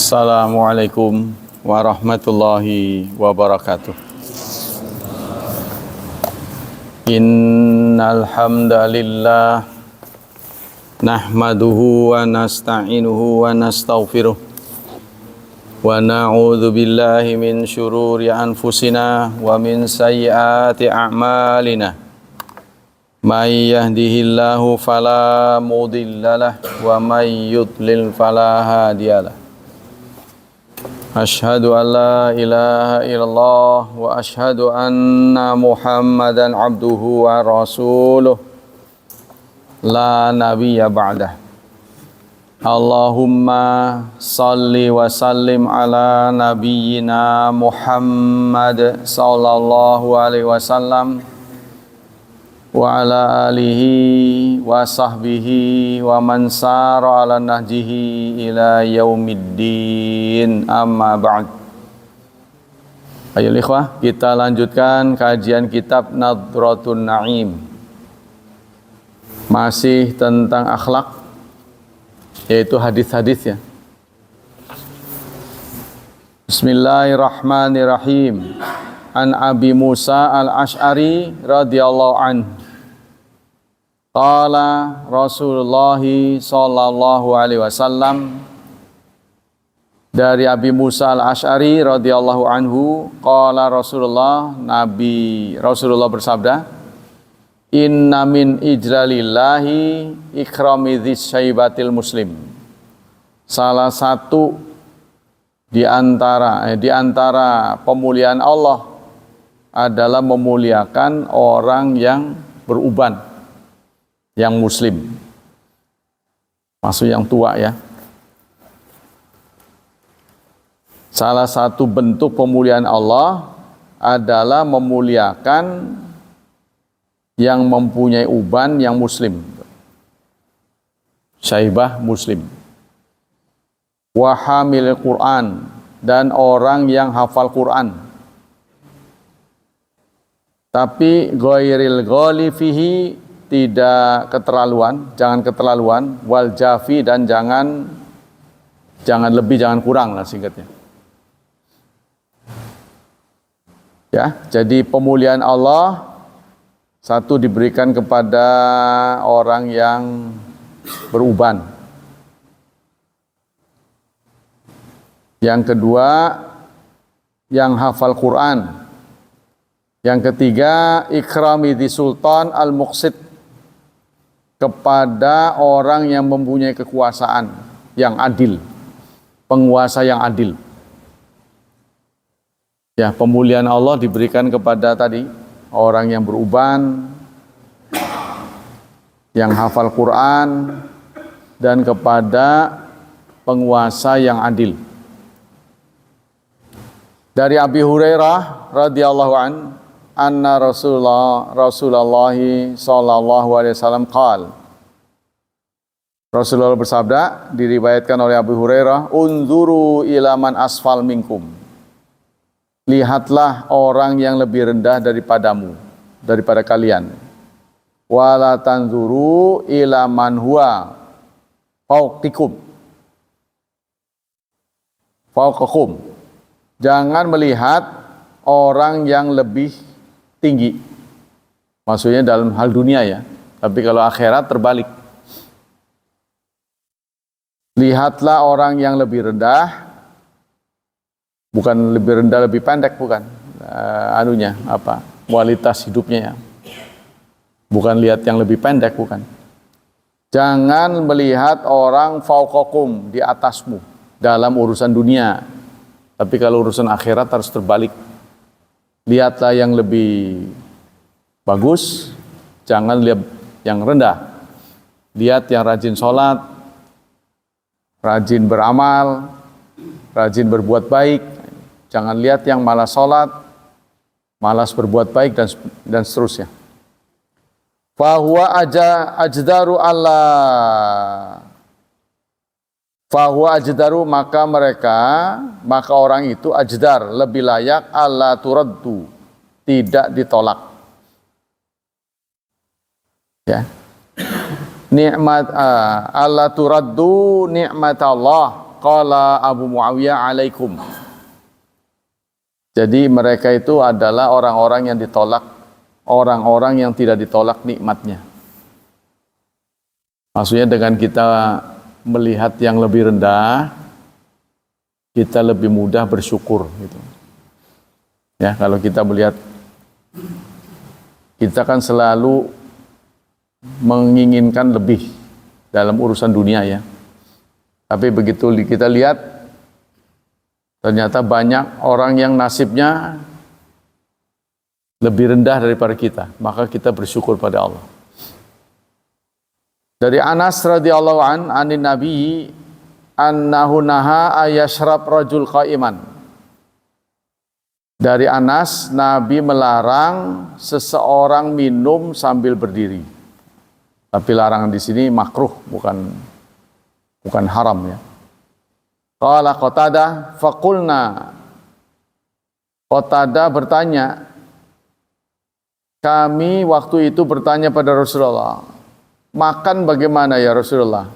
Assalamualaikum warahmatullahi wabarakatuh. Innal hamdalillah nahmaduhu wa nasta'inuhu wa nastaghfiruh wa na'udzu billahi min syururi anfusina wa min sayyiati a'malina. May yahdihillahu fala mudhillalah wa may yudlil fala hadiyalah. Asyhadu an la ilaha illallah wa asyhadu anna Muhammadan abduhu wa rasuluh la nabiyya ba'dah. Allahumma salli wa sallim ala nabiyyina Muhammad sallallahu alaihi wasallam wa ala alihi wa sahbihi wa man sara ala nahjihi ila yaumiddin, amma ba'd. Ayo ikhwah, kita lanjutkan kajian kitab Nadratun Na'im, masih tentang akhlak, yaitu hadis-hadis ya. Bismillahirrahmanirrahim. An Abi Musa al-Ash'ari radhiyallahu anhu qala Rasulullah sallallahu alaihi wasallam, dari Abi Musa al-Ash'ari radhiyallahu anhu, qala Rasulullah, Nabi Rasulullah bersabda, inna min ijlalillahi ikrami dzis syaibatil muslim. Salah satu di antara pemuliaan Allah adalah memuliakan orang yang beruban, yang muslim, maksud yang tua ya. Salah satu bentuk pemuliaan Allah adalah memuliakan yang mempunyai uban yang muslim, syaibah muslim. Wa hamil Quran, dan orang yang hafal Quran. Tapi ghairil ghali fihi, tidak keterlaluan, jangan keterlaluan, wal jafi, dan jangan lebih, jangan kurang lah singkatnya. Ya, jadi pemuliaan Allah satu diberikan kepada orang yang beruban. Yang kedua, yang hafal Quran. Yang ketiga, ikrami di sultan al-muqsid, kepada orang yang mempunyai kekuasaan yang adil, penguasa yang adil. Ya, pemuliaan Allah diberikan kepada tadi orang yang beruban, yang hafal Quran, dan kepada penguasa yang adil. Dari Abi Hurairah radhiyallahu anhu, anna Rasulullah sallallahu alaihi wasallam qala, Rasulullah bersabda, diriwayatkan oleh Abu Hurairah, unzuru ila man asfal minkum, lihatlah orang yang lebih rendah daripada kalian, wala tanzuru ila man huwa fawqakum, jangan melihat orang yang lebih tinggi, maksudnya dalam hal dunia ya, tapi kalau akhirat terbalik. Lihatlah orang yang lebih rendah, bukan lebih rendah lebih pendek, bukan kualitas hidupnya ya, bukan lihat yang lebih pendek, bukan. Jangan melihat orang fauqakum, di atasmu dalam urusan dunia, tapi kalau urusan akhirat harus terbalik. Lihatlah yang lebih bagus, jangan lihat yang rendah. Lihat yang rajin sholat, rajin beramal, rajin berbuat baik. Jangan lihat yang malas sholat, malas berbuat baik, dan seterusnya. Fahuwa ajdaru, maka orang itu ajdar, lebih layak, alla turaddu, tidak ditolak. Ya. Nikmat alla turaddu nikmat Allah, qala Abu Muawiyah alaikum. Jadi mereka itu adalah orang-orang yang ditolak, orang-orang yang tidak ditolak nikmatnya. Maksudnya dengan kita melihat yang lebih rendah, kita lebih mudah bersyukur gitu. Ya, kalau kita melihat, kita kan selalu menginginkan lebih dalam urusan dunia ya. Tapi begitu kita lihat, ternyata banyak orang yang nasibnya lebih rendah daripada kita, maka kita bersyukur pada Allah. Dari Anas radhiyallahu anin Nabi annahu naha ayashrab rajul qaiman. Dari Anas, Nabi melarang seseorang minum sambil berdiri. Tapi larangan di sini makruh, bukan haram ya. Qala Qatadah faqulna. Qatadah bertanya, kami waktu itu bertanya pada Rasulullah, makan bagaimana ya Rasulullah?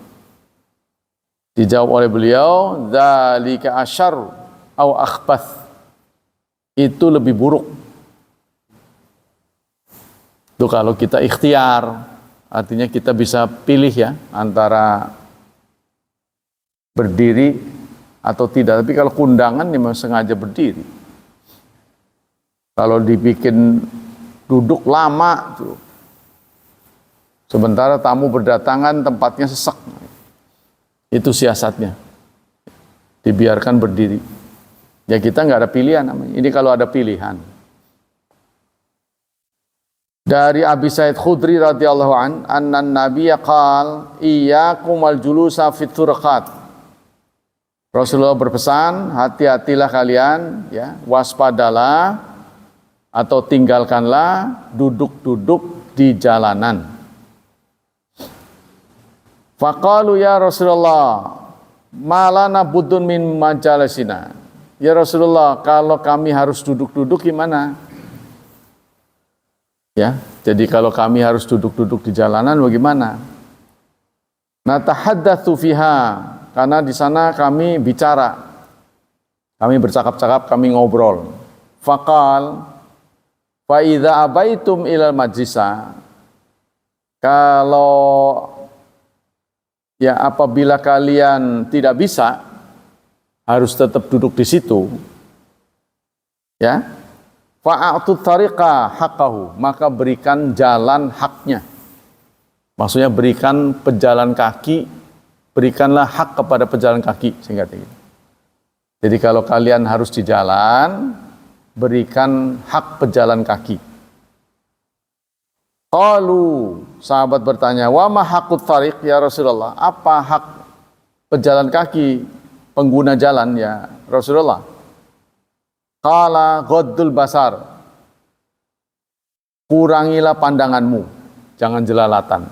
Dijawab oleh beliau, dzalika asyar au akhbath. Itu lebih buruk. Itu kalau kita ikhtiar, artinya kita bisa pilih ya antara berdiri atau tidak. Tapi kalau kundangan memang sengaja berdiri. Kalau dibikin duduk lama tuh. Sementara tamu berdatangan tempatnya sesak. Itu siasatnya. Dibiarkan berdiri. Ya kita nggak ada pilihan namanya. Ini kalau ada pilihan. Dari Abi Sa'id Khudri radhiyallahu annan nabiyya qala iyyakumal julusa fit turqat. Rasulullah berpesan, hati-hatilah kalian ya, waspadalah atau tinggalkanlah duduk-duduk di jalanan. Faqalu ya Rasulullah, malana budun min majalisina. Ya Rasulullah, kalau kami harus duduk-duduk gimana? Ya, jadi kalau kami harus duduk-duduk di jalanan bagaimana? Natahaddatsu fiha, karena di sana kami bicara. Kami bercakap-cakap, kami ngobrol. Faqal fa idza abaitum ilal majlisa. Kalau ya apabila kalian tidak bisa harus tetap duduk di situ, ya, fa'atu tariqa haqqahu, maka berikan jalan haknya. Maksudnya berikan pejalan kaki, berikanlah hak kepada pejalan kaki, sehingga gitu. Jadi kalau kalian harus di jalan, berikan hak pejalan kaki. Qalu, sahabat bertanya, wa ma haqqut tariq ya Rasulullah? Apa hak pejalan kaki, pengguna jalan ya Rasulullah? Qala ghaddul basar. Kurangilah pandanganmu, jangan jelalatan.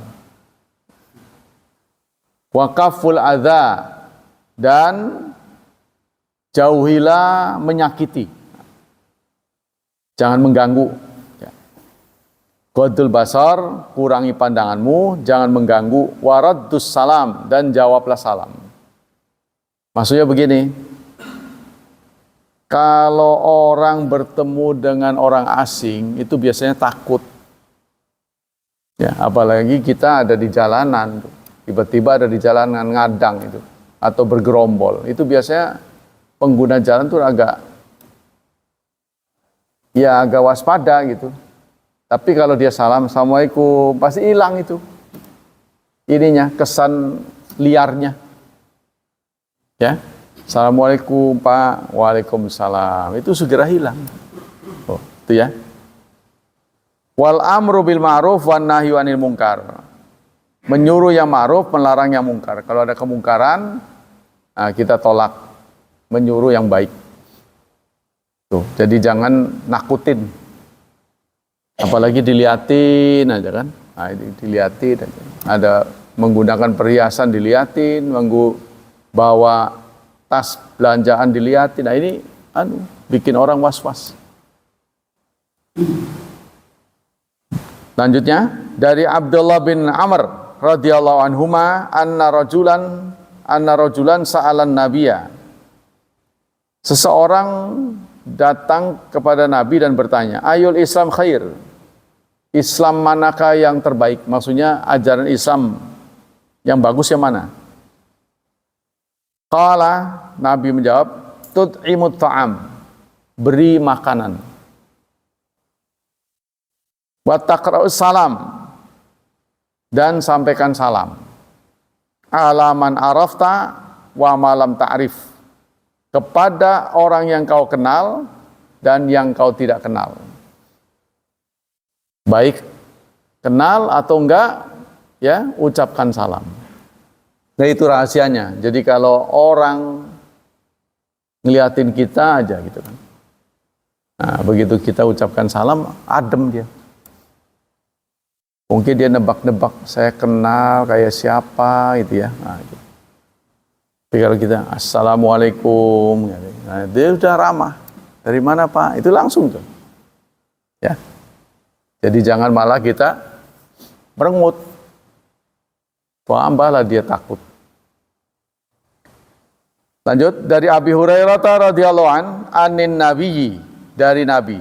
Wa kaful adza, dan jauhilah menyakiti. Jangan mengganggu. Ghaddul basar, kurangi pandanganmu, jangan mengganggu. Waraddus salam, dan jawablah salam. Maksudnya begini, kalau orang bertemu dengan orang asing itu biasanya takut. Ya, apalagi kita ada di jalanan, tiba-tiba ada di jalanan ngadang itu atau bergerombol. Itu biasanya pengguna jalan tuh agak waspada gitu. Tapi kalau dia salam, assalamualaikum, pasti hilang itu ininya, kesan liarnya. Ya, assalamualaikum Pak, waalaikumsalam, itu segera hilang. Oh, itu ya. Wal amru bil ma'ruf wan nahyu anil munkar. Menyuruh yang ma'ruf, melarang yang mungkar. Kalau ada kemungkaran, kita tolak. Menyuruh yang baik. Tuh, jadi jangan nakutin. Apalagi diliatin aja kan. Diliatin aja. Ada menggunakan perhiasan diliatin, bawa tas belanjaan dilihatin. Nah ini bikin orang was-was. Lanjutnya dari Abdullah bin Amr radhiyallahu anhuma anna rajulan anna rajulan sa'alan nabiyya. Seseorang datang kepada Nabi dan bertanya, ayul Islam khair? Islam manakah yang terbaik? Maksudnya ajaran Islam yang bagus yang mana? Qala, Nabi menjawab, tut'imut ta'am, beri makanan. Wa taqra'us salam, dan sampaikan salam. Alaman arafta wa malam ta'rif, kepada orang yang kau kenal dan yang kau tidak kenal. Baik kenal atau enggak, ya, ucapkan salam. Nah, itu rahasianya. Jadi kalau orang ngeliatin kita aja gitu kan, nah, begitu kita ucapkan salam, adem dia. Mungkin dia nebak-nebak, saya kenal kayak siapa gitu ya. Nah, gitu. Tapi kalau kita assalamualaikum, nah, dia udah ramah. Dari mana Pak? Itu langsung tuh. Ya. Jadi jangan malah kita merengut. Tambahlah dia takut. Lanjut dari Abi Hurairah radhiyallahu anin nabiyyi, dari Nabi.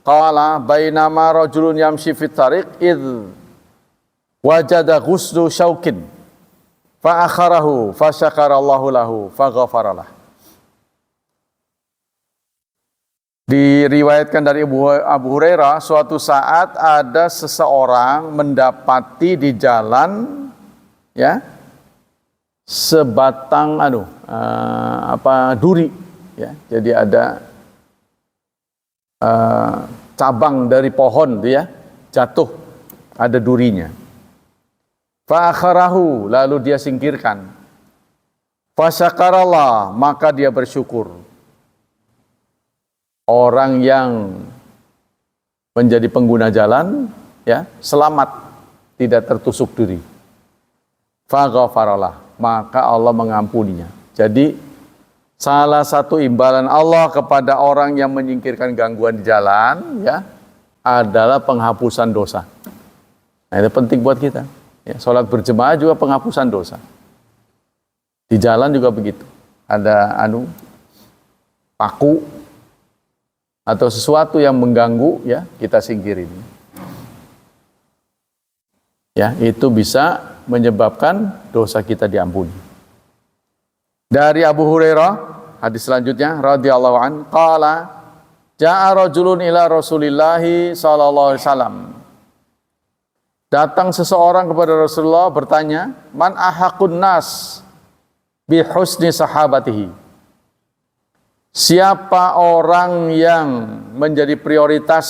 Qala bainama rajulun yamshi fit tariq idz wajada ghusdu syaukin fa akharahu fa syakarallahu lahu fa ghafaralah. Diriwayatkan dari Abu Hurairah, suatu saat ada seseorang mendapati di jalan, ya, sebatang duri, ya. Jadi ada cabang dari pohon itu ya, jatuh, ada durinya. Fa akharahu, lalu dia singkirkan. Fa syakarallah, maka dia bersyukur. Orang yang menjadi pengguna jalan, ya, selamat, tidak tertusuk duri. Fa ghafaralah, maka Allah mengampuninya. Jadi salah satu imbalan Allah kepada orang yang menyingkirkan gangguan di jalan, ya, adalah penghapusan dosa. Nah, itu penting buat kita. Ya, sholat berjemaah juga penghapusan dosa. Di jalan juga begitu. Ada paku atau sesuatu yang mengganggu, ya, kita singkirin. Ya, itu bisa menyebabkan dosa kita diampuni. Dari Abu Hurairah, hadis selanjutnya radhiyallahu an, qala jaa rajulun ila Rasulillahi sallallahu alaihi wasallam. Datang seseorang kepada Rasulullah bertanya, man ahaqun nas bi husni sahabatihi. Siapa orang yang menjadi prioritas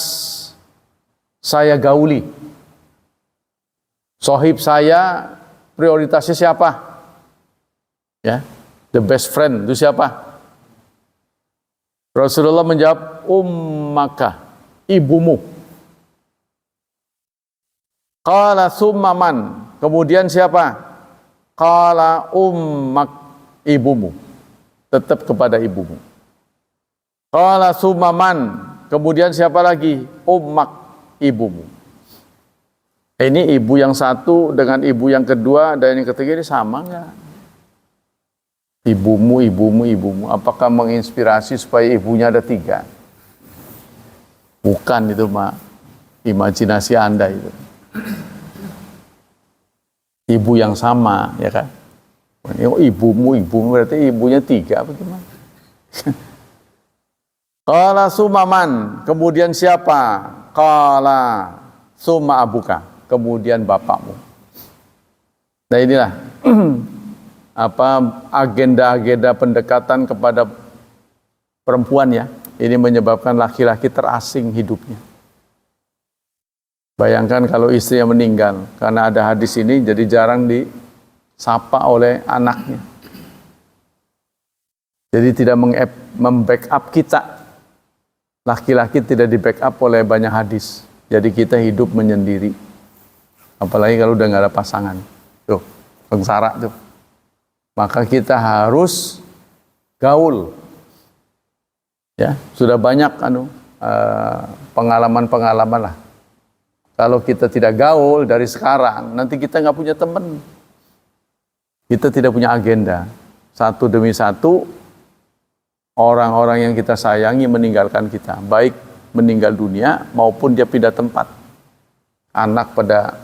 saya gauli? Sohib saya prioritasnya siapa? Ya, the best friend itu siapa? Rasulullah menjawab, ummaka, ibumu. Qala summa man, kemudian siapa? Qala ummak, ibumu. Tetap kepada ibumu. Qala summa man, kemudian siapa lagi? Ummak, ibumu. Ini ibu yang satu dengan ibu yang kedua dan yang ketiga ini sama nggak? Ibumu, ibumu, ibumu. Apakah menginspirasi supaya ibunya ada 3? Bukan, itu mah imajinasi Anda itu. Ibu yang sama, ya kan? Ibumu, ibumu berarti ibunya 3 apa gimana? Qala sumaman, kemudian siapa? Qala summa abuka, kemudian bapakmu. Nah, inilah agenda-agenda pendekatan kepada perempuan, ya. Ini menyebabkan laki-laki terasing hidupnya. Bayangkan kalau istri yang meninggal, karena ada hadis ini jadi jarang disapa oleh anaknya. Jadi tidak membackup kita. Laki-laki tidak di-backup oleh banyak hadis. Jadi kita hidup menyendiri. Apalagi kalau udah nggak ada pasangan. Tuh, sengsara tuh. Maka kita harus gaul. Ya, sudah banyak pengalaman-pengalaman lah. Kalau kita tidak gaul dari sekarang, nanti kita nggak punya teman. Kita tidak punya agenda. satu demi satu orang-orang yang kita sayangi meninggalkan kita, baik meninggal dunia maupun dia pindah tempat. Anak pada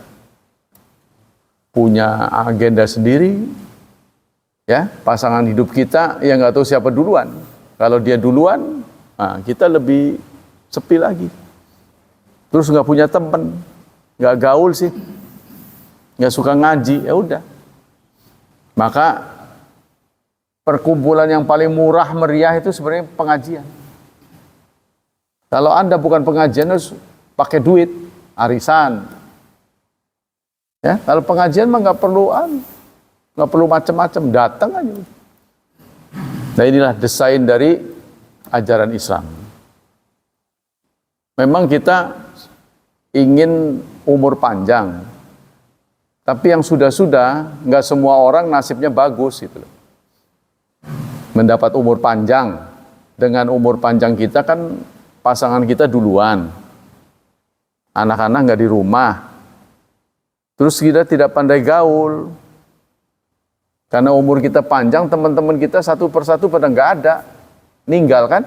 punya agenda sendiri, ya, pasangan hidup kita yang nggak tahu siapa duluan. Kalau dia duluan, nah, kita lebih sepi lagi. Terus nggak punya teman, nggak gaul sih, nggak suka ngaji, ya udah. Maka perkumpulan yang paling murah meriah itu sebenarnya pengajian. Kalau Anda bukan pengajian harus pakai duit, arisan. Ya, kalau pengajian mah nggak perlu macam-macam, datang aja. Nah, inilah desain dari ajaran Islam. Memang kita ingin umur panjang, tapi yang sudah-sudah nggak semua orang nasibnya bagus gitu loh. Mendapat umur panjang, dengan umur panjang kita kan pasangan kita duluan, anak-anak nggak di rumah, terus kita tidak pandai gaul, karena umur kita panjang, teman-teman kita satu persatu pada nggak ada, ninggal kan,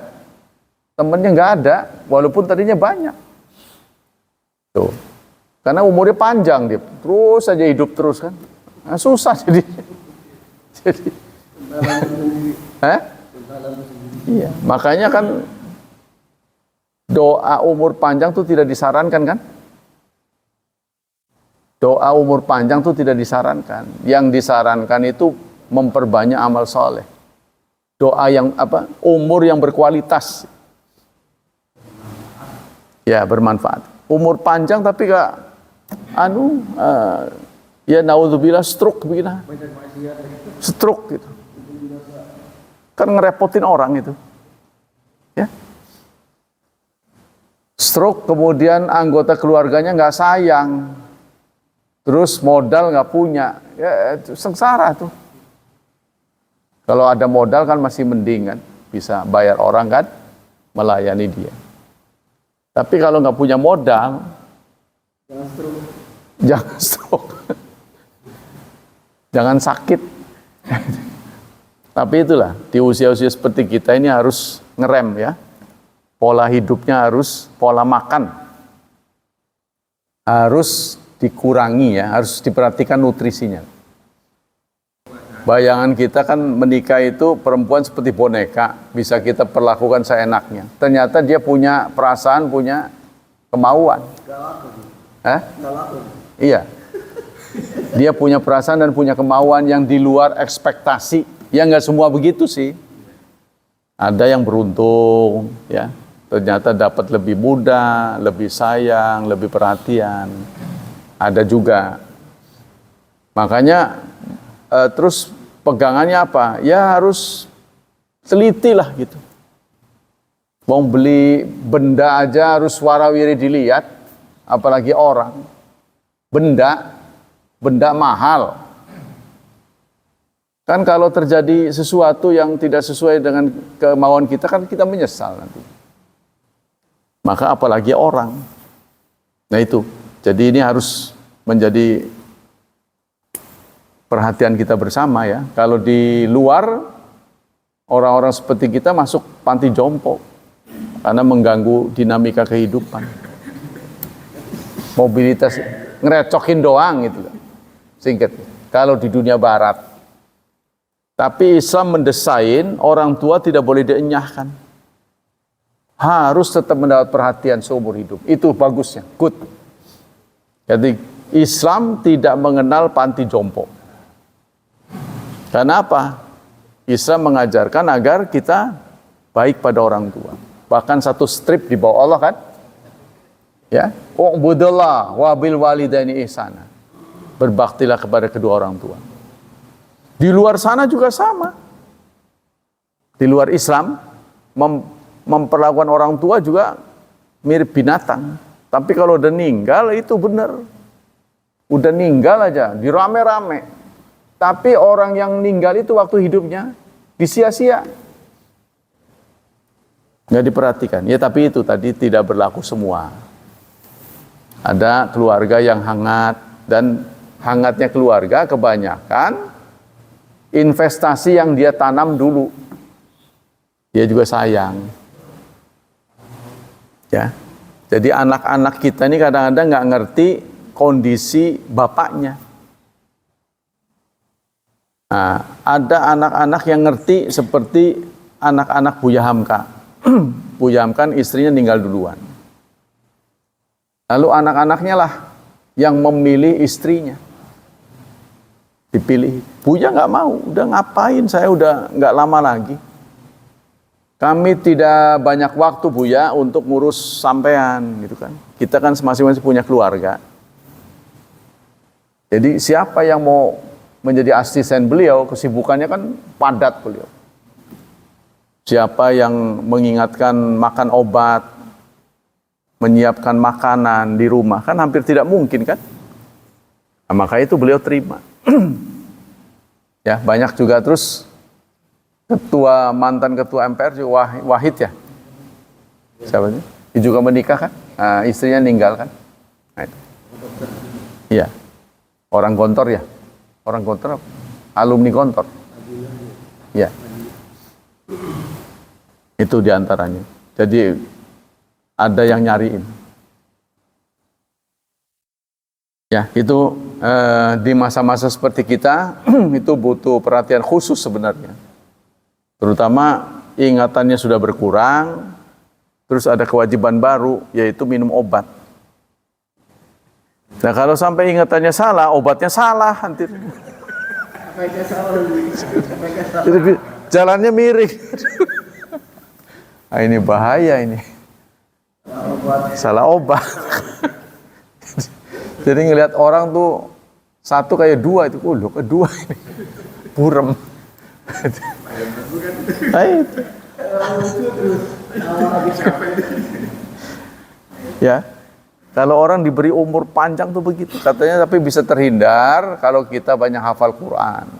temennya nggak ada, walaupun tadinya banyak, tuh, karena umurnya panjang dia, terus saja hidup terus kan, nah, susah jadi. Iya, makanya kan doa umur panjang itu tidak disarankan kan? Doa umur panjang itu tidak disarankan. Yang disarankan itu memperbanyak amal soleh. Doa yang apa? Umur yang berkualitas. Ya, bermanfaat. Umur panjang tapi gak ya naudzubillah stroke begini. Stroke gitu. Kan ngerepotin orang itu. Ya. Stroke, kemudian anggota keluarganya nggak sayang, terus modal nggak punya, ya sengsara tuh. Kalau ada modal kan masih mending kan, bisa bayar orang kan, melayani dia. Tapi kalau nggak punya modal, jangan stroke, jangan sakit. Tapi itulah, di usia-usia seperti kita ini harus ngerem ya. Pola hidupnya harus, pola makan harus dikurangi ya, harus diperhatikan nutrisinya. Bayangan kita kan menikah itu perempuan seperti boneka, bisa kita perlakukan seenaknya. Ternyata dia punya perasaan, punya kemauan. Iya. Dia punya perasaan dan punya kemauan yang di luar ekspektasi. Ya nggak semua begitu sih. Ada yang beruntung, ya. Ternyata dapat lebih muda, lebih sayang, lebih perhatian. Ada juga. Makanya terus pegangannya apa? Ya harus teliti lah gitu. Mau beli benda aja harus warawiri dilihat, apalagi orang. Benda mahal. Kan kalau terjadi sesuatu yang tidak sesuai dengan kemauan kita, kan kita menyesal nanti. Maka apalagi orang. Nah itu, jadi ini harus menjadi perhatian kita bersama ya. Kalau di luar, orang-orang seperti kita masuk panti jompo, karena mengganggu dinamika kehidupan. Mobilitas, ngerecokin doang gitu. Singkat, kalau di dunia barat. Tapi Islam mendesain orang tua tidak boleh dienyahkan. Harus tetap mendapat perhatian seumur hidup. Itu bagusnya, good. Jadi Islam tidak mengenal panti jompo. Karena apa? Islam mengajarkan agar kita baik pada orang tua. Bahkan satu strip di bawah Allah kan? Ya, u'budullah wa bil walidaini ihsana. Berbaktilah kepada kedua orang tua. Di luar sana juga sama. Di luar Islam, memperlakukan orang tua juga mirip binatang. Tapi kalau udah ninggal itu benar. Udah ninggal aja, dirame-rame. Tapi orang yang ninggal itu waktu hidupnya disia-sia. Nggak diperhatikan. Ya tapi itu tadi tidak berlaku semua. Ada keluarga yang hangat, dan hangatnya keluarga kebanyakan investasi yang dia tanam dulu. Dia juga sayang. Ya. Jadi anak-anak kita ini kadang-kadang nggak ngerti kondisi bapaknya. Nah, ada anak-anak yang ngerti seperti anak-anak Buya Hamka. Buya Hamka istrinya meninggal duluan. Lalu anak-anaknya lah yang memilih istrinya. Dipilih. Buya nggak mau, udah ngapain, saya udah nggak lama lagi. Kami tidak banyak waktu Buya untuk ngurus sampean gitu kan. Kita kan masing-masing punya keluarga. Jadi siapa yang mau menjadi asisten beliau, kesibukannya kan padat beliau. Siapa yang mengingatkan makan obat, menyiapkan makanan di rumah, kan hampir tidak mungkin kan. Nah, maka itu beliau terima. Ya, banyak juga terus mantan ketua MPR juga Wahid ya. Siapa ini? Dia juga menikah kan? Nah, istrinya meninggal kan? Nah, itu. Iya. Orang Gontor ya. Orang Gontor apa? Alumni Gontor. Iya. Itu diantaranya. Jadi ada yang nyariin. Ya, itu di masa-masa seperti kita itu butuh perhatian khusus sebenarnya. Terutama ingatannya sudah berkurang, terus ada kewajiban baru, yaitu minum obat. Nah kalau sampai ingatannya salah, obatnya salah nanti. Jadi jalannya miring. Nah, ini bahaya ini. Salah obat. Jadi ngelihat orang tuh satu kayak dua itu, loh kedua ini burem. Ya, kalau orang diberi umur panjang tuh begitu katanya, tapi bisa terhindar kalau kita banyak hafal Quran,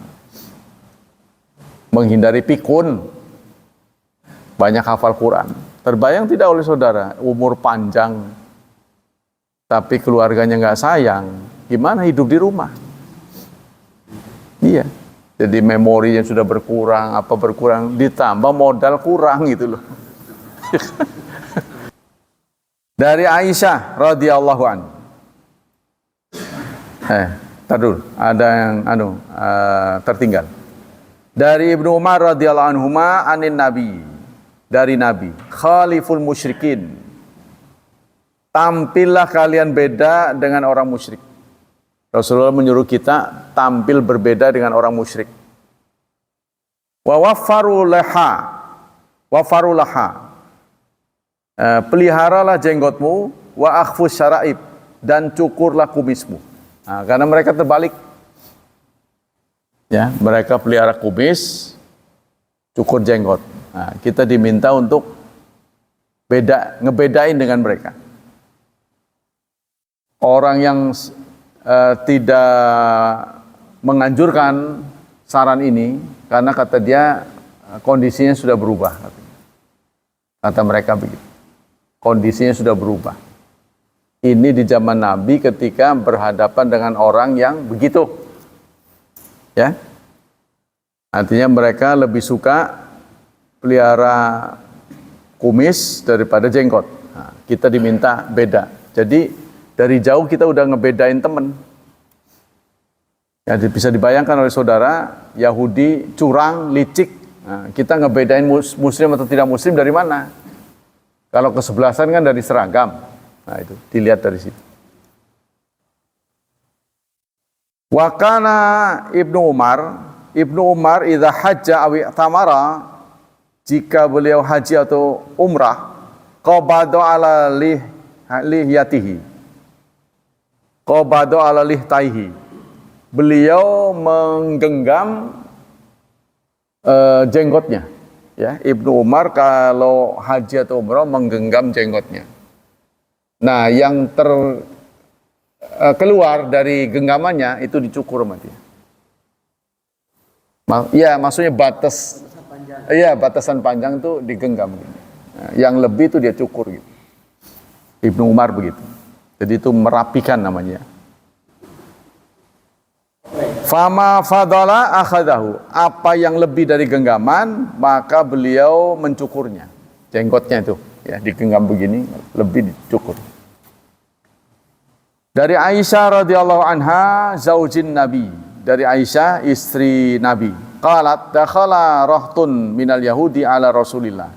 menghindari pikun, banyak hafal Quran. Terbayang tidak oleh saudara, umur panjang tapi keluarganya nggak sayang, gimana hidup di rumah? Iya. Jadi memori yang sudah berkurang, ditambah modal kurang gitu loh. Dari Aisyah radhiyallahu an. Dulu, ada yang tertinggal. Dari Ibnu Umar radhiyallahu anhuma anin Nabi, dari Nabi, khaliful musyrikin. Tampillah kalian beda dengan orang musyrik. Rasulullah menyuruh kita tampil berbeda dengan orang musyrik. Wa waffaru laha. Peliharalah jenggotmu, wa akhfus syara'ib, dan cukurlah kumismu. Nah, karena mereka terbalik. Ya, mereka pelihara kumis, cukur jenggot. Nah, kita diminta untuk ngebedain dengan mereka. Orang yang tidak menganjurkan saran ini karena kata dia kondisinya sudah berubah. Kata mereka begitu. Kondisinya sudah berubah. Ini di zaman Nabi ketika berhadapan dengan orang yang begitu. Ya. Artinya mereka lebih suka pelihara kumis daripada jenggot. Nah, kita diminta beda. Jadi dari jauh kita udah ngebedain temen. Ya, bisa dibayangkan oleh saudara, Yahudi curang, licik. Nah, kita ngebedain muslim atau tidak muslim dari mana? Kalau kesebelasan kan dari seragam. Nah itu dilihat dari situ. Wa kana Ibnu Umar idza hajja aw i'tamara, jika beliau haji atau umrah, qabada ala lihyatihi. Qabada ala lihtaihi. Beliau menggenggam jenggotnya. Ya, Ibnu Umar kalau haji atau umrah menggenggam jenggotnya. Nah, yang keluar dari genggamannya itu dicukur sama dia. Ya, maksudnya batasan panjang itu digenggam. Nah, yang lebih itu dia cukur gitu. Ibnu Umar begitu. Jadi itu merapikan namanya. Fama fadala akhadahu. Apa yang lebih dari genggaman, maka beliau mencukurnya. Jenggotnya itu, ya, digenggam begini, lebih dicukur. Dari Aisyah radhiyallahu anha, zaujin Nabi. Dari Aisyah, istri Nabi. Qalat dakhala rahtun minal Yahudi ala Rasulillah.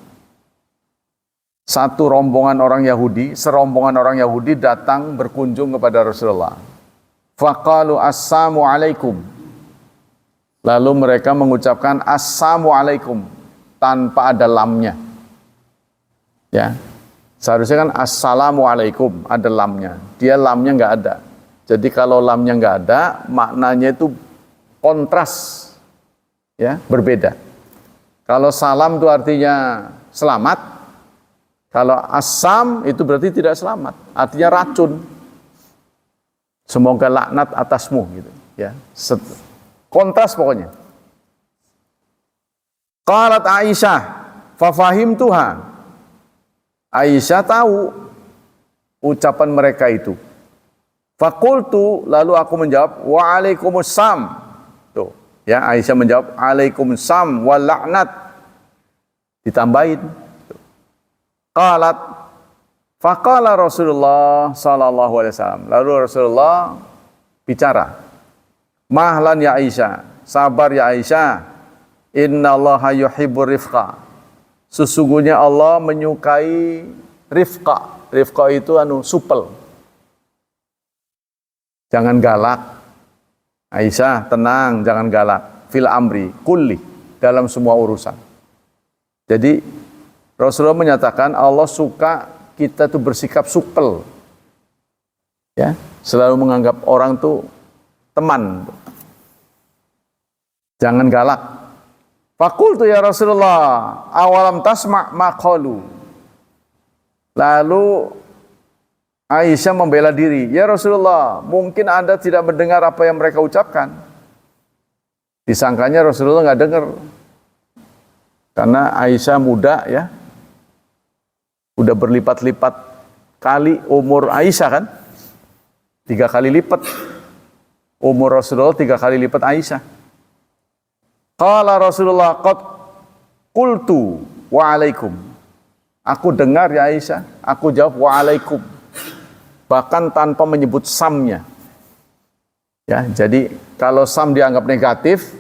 Satu rombongan orang Yahudi, serombongan orang Yahudi datang berkunjung kepada Rasulullah. Faqalu assalamu alaikum. Lalu mereka mengucapkan assalamu alaikum tanpa ada lamnya. Ya. Seharusnya kan assalamu alaikum, ada lamnya. Dia lamnya nggak ada. Jadi kalau lamnya nggak ada, maknanya itu kontras, ya, berbeda. Kalau salam itu artinya selamat. Kalau assam itu berarti tidak selamat, artinya racun. Semoga laknat atasmu, gitu, ya. Kontras pokoknya. Qalat Aisyah, fafahimtuha. Aisyah tahu ucapan mereka itu. Fakultu, lalu aku menjawab, waalaikumsalam. Tuh, ya, Aisyah menjawab, waalaikumsalam wal laknat. Ditambahin. Qalat, faqala Rasulullah sallallahu alaihi wasallam. Lalu Rasulullah bicara, mahlan ya Aisyah, sabar ya Aisyah, innallaha yuhibbur rifqa. Sesungguhnya Allah menyukai rifqa. Rifqa itu supel. Jangan galak. Aisyah, tenang, jangan galak. Fil amri kulli, dalam semua urusan. Jadi Rasulullah menyatakan Allah suka kita tuh bersikap supel. Ya, selalu menganggap orang tuh teman. Jangan galak. Fakultu ya Rasulullah, awalam tasma' maqalu. Lalu Aisyah membela diri, ya Rasulullah, mungkin Anda tidak mendengar apa yang mereka ucapkan. Disangkanya Rasulullah nggak dengar. Karena Aisyah muda, ya. Udah berlipat-lipat kali umur Aisyah kan? 3 kali lipat. Umur Rasulullah 3 kali lipat Aisyah. Qala Rasulullah qad qultu wa alaikum. Aku dengar ya Aisyah, aku jawab wa alaikum. Bahkan tanpa menyebut samnya. Ya, jadi kalau sam dianggap negatif,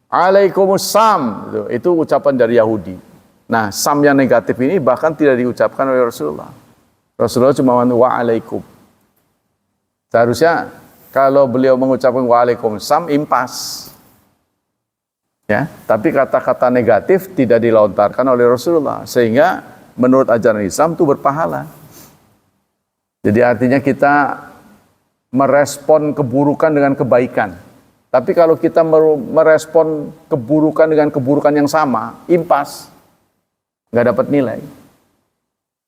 alaikumussalam itu ucapan dari Yahudi. Nah, sam yang negatif ini bahkan tidak diucapkan oleh Rasulullah. Rasulullah cuma wa alaikum. Seharusnya kalau beliau mengucapkan wa alaikumsalam impas. Ya, tapi kata-kata negatif tidak dilontarkan oleh Rasulullah, sehingga menurut ajaran Islam itu berpahala. Jadi artinya kita merespon keburukan dengan kebaikan. Tapi kalau kita merespon keburukan dengan keburukan yang sama, impas, nggak dapat nilai.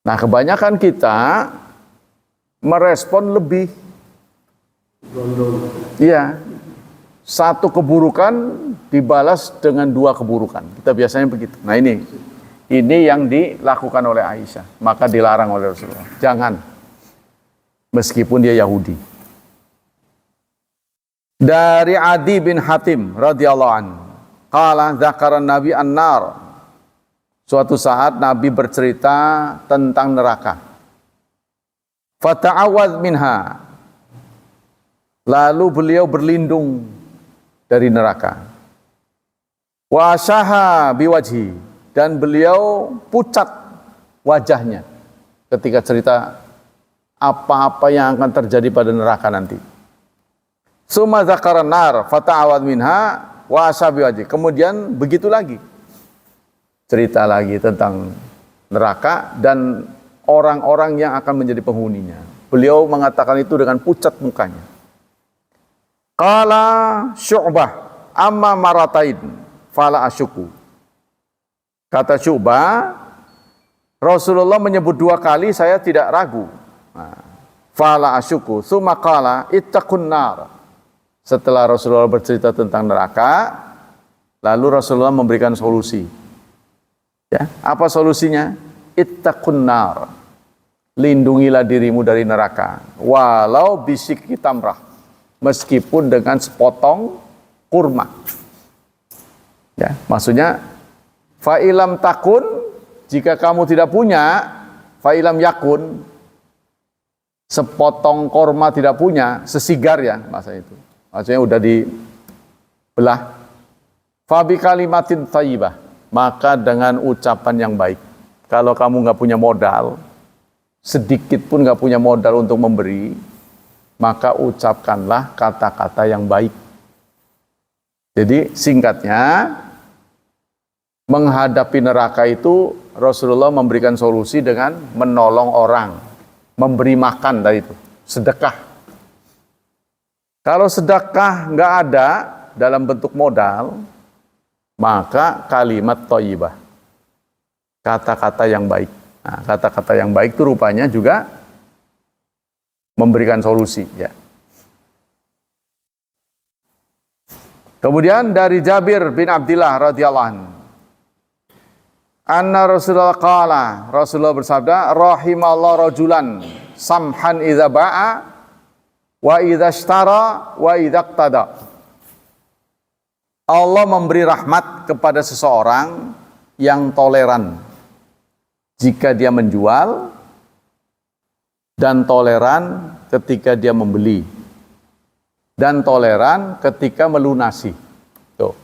Nah, kebanyakan kita merespon lebih. Iya. Satu keburukan dibalas dengan 2 keburukan. Kita biasanya begitu. Nah, ini yang dilakukan oleh Aisyah. Maka dilarang oleh Rasulullah. Jangan. Meskipun dia Yahudi. Dari Adi bin Hatim radhiyallahu anhu. Qala dzakaran Nabi an-nar. Suatu saat Nabi bercerita tentang neraka. Fata'awwadz minha. Lalu beliau berlindung dari neraka. Wa asyaha biwajhi, dan beliau pucat wajahnya ketika cerita apa-apa yang akan terjadi pada neraka nanti. Summa dzakaran nar fata'awad minha wa asyaha biwajhi. Kemudian begitu lagi. Cerita lagi tentang neraka dan orang-orang yang akan menjadi penghuninya. Beliau mengatakan itu dengan pucat mukanya. Qala Syu'bah amma maratain fala asyuku. Kata Syu'bah, Rasulullah menyebut 2 kali saya tidak ragu. Fala asyuku. Tsumma qala ittaqun nar. Setelah Rasulullah bercerita tentang neraka, lalu Rasulullah memberikan solusi. Ya, apa solusinya? Ittaqun nar. Lindungilah dirimu dari neraka. Walau bisik tamrah. meskipun dengan sepotong kurma. Ya, maksudnya fa'ilam takun, jika kamu tidak punya, fa'ilam yakun, sepotong korma tidak punya, sesigar ya masa itu. Maksudnya udah dibelah. Fabi kalimatin thayyibah, maka dengan ucapan yang baik. Kalau kamu nggak punya modal, sedikit pun nggak punya modal untuk memberi, maka ucapkanlah kata-kata yang baik. Jadi singkatnya, menghadapi neraka itu Rasulullah memberikan solusi dengan menolong orang, memberi makan dari itu, sedekah. Kalau sedekah nggak ada dalam bentuk modal, maka kalimat thayyibah, kata-kata yang baik. Nah, kata-kata yang baik itu rupanya juga memberikan solusi. Ya. Kemudian dari Jabir bin Abdillah radhiyallahu anhu, anna Rasulullah qala, Rasulullah bersabda, rahimallahu rajulan samhan idza ba'a wa idza ishtara wa idza iqtada. Allah memberi rahmat kepada seseorang yang toleran jika dia menjual dan toleran ketika dia membeli dan toleran ketika melunasi. Tuh.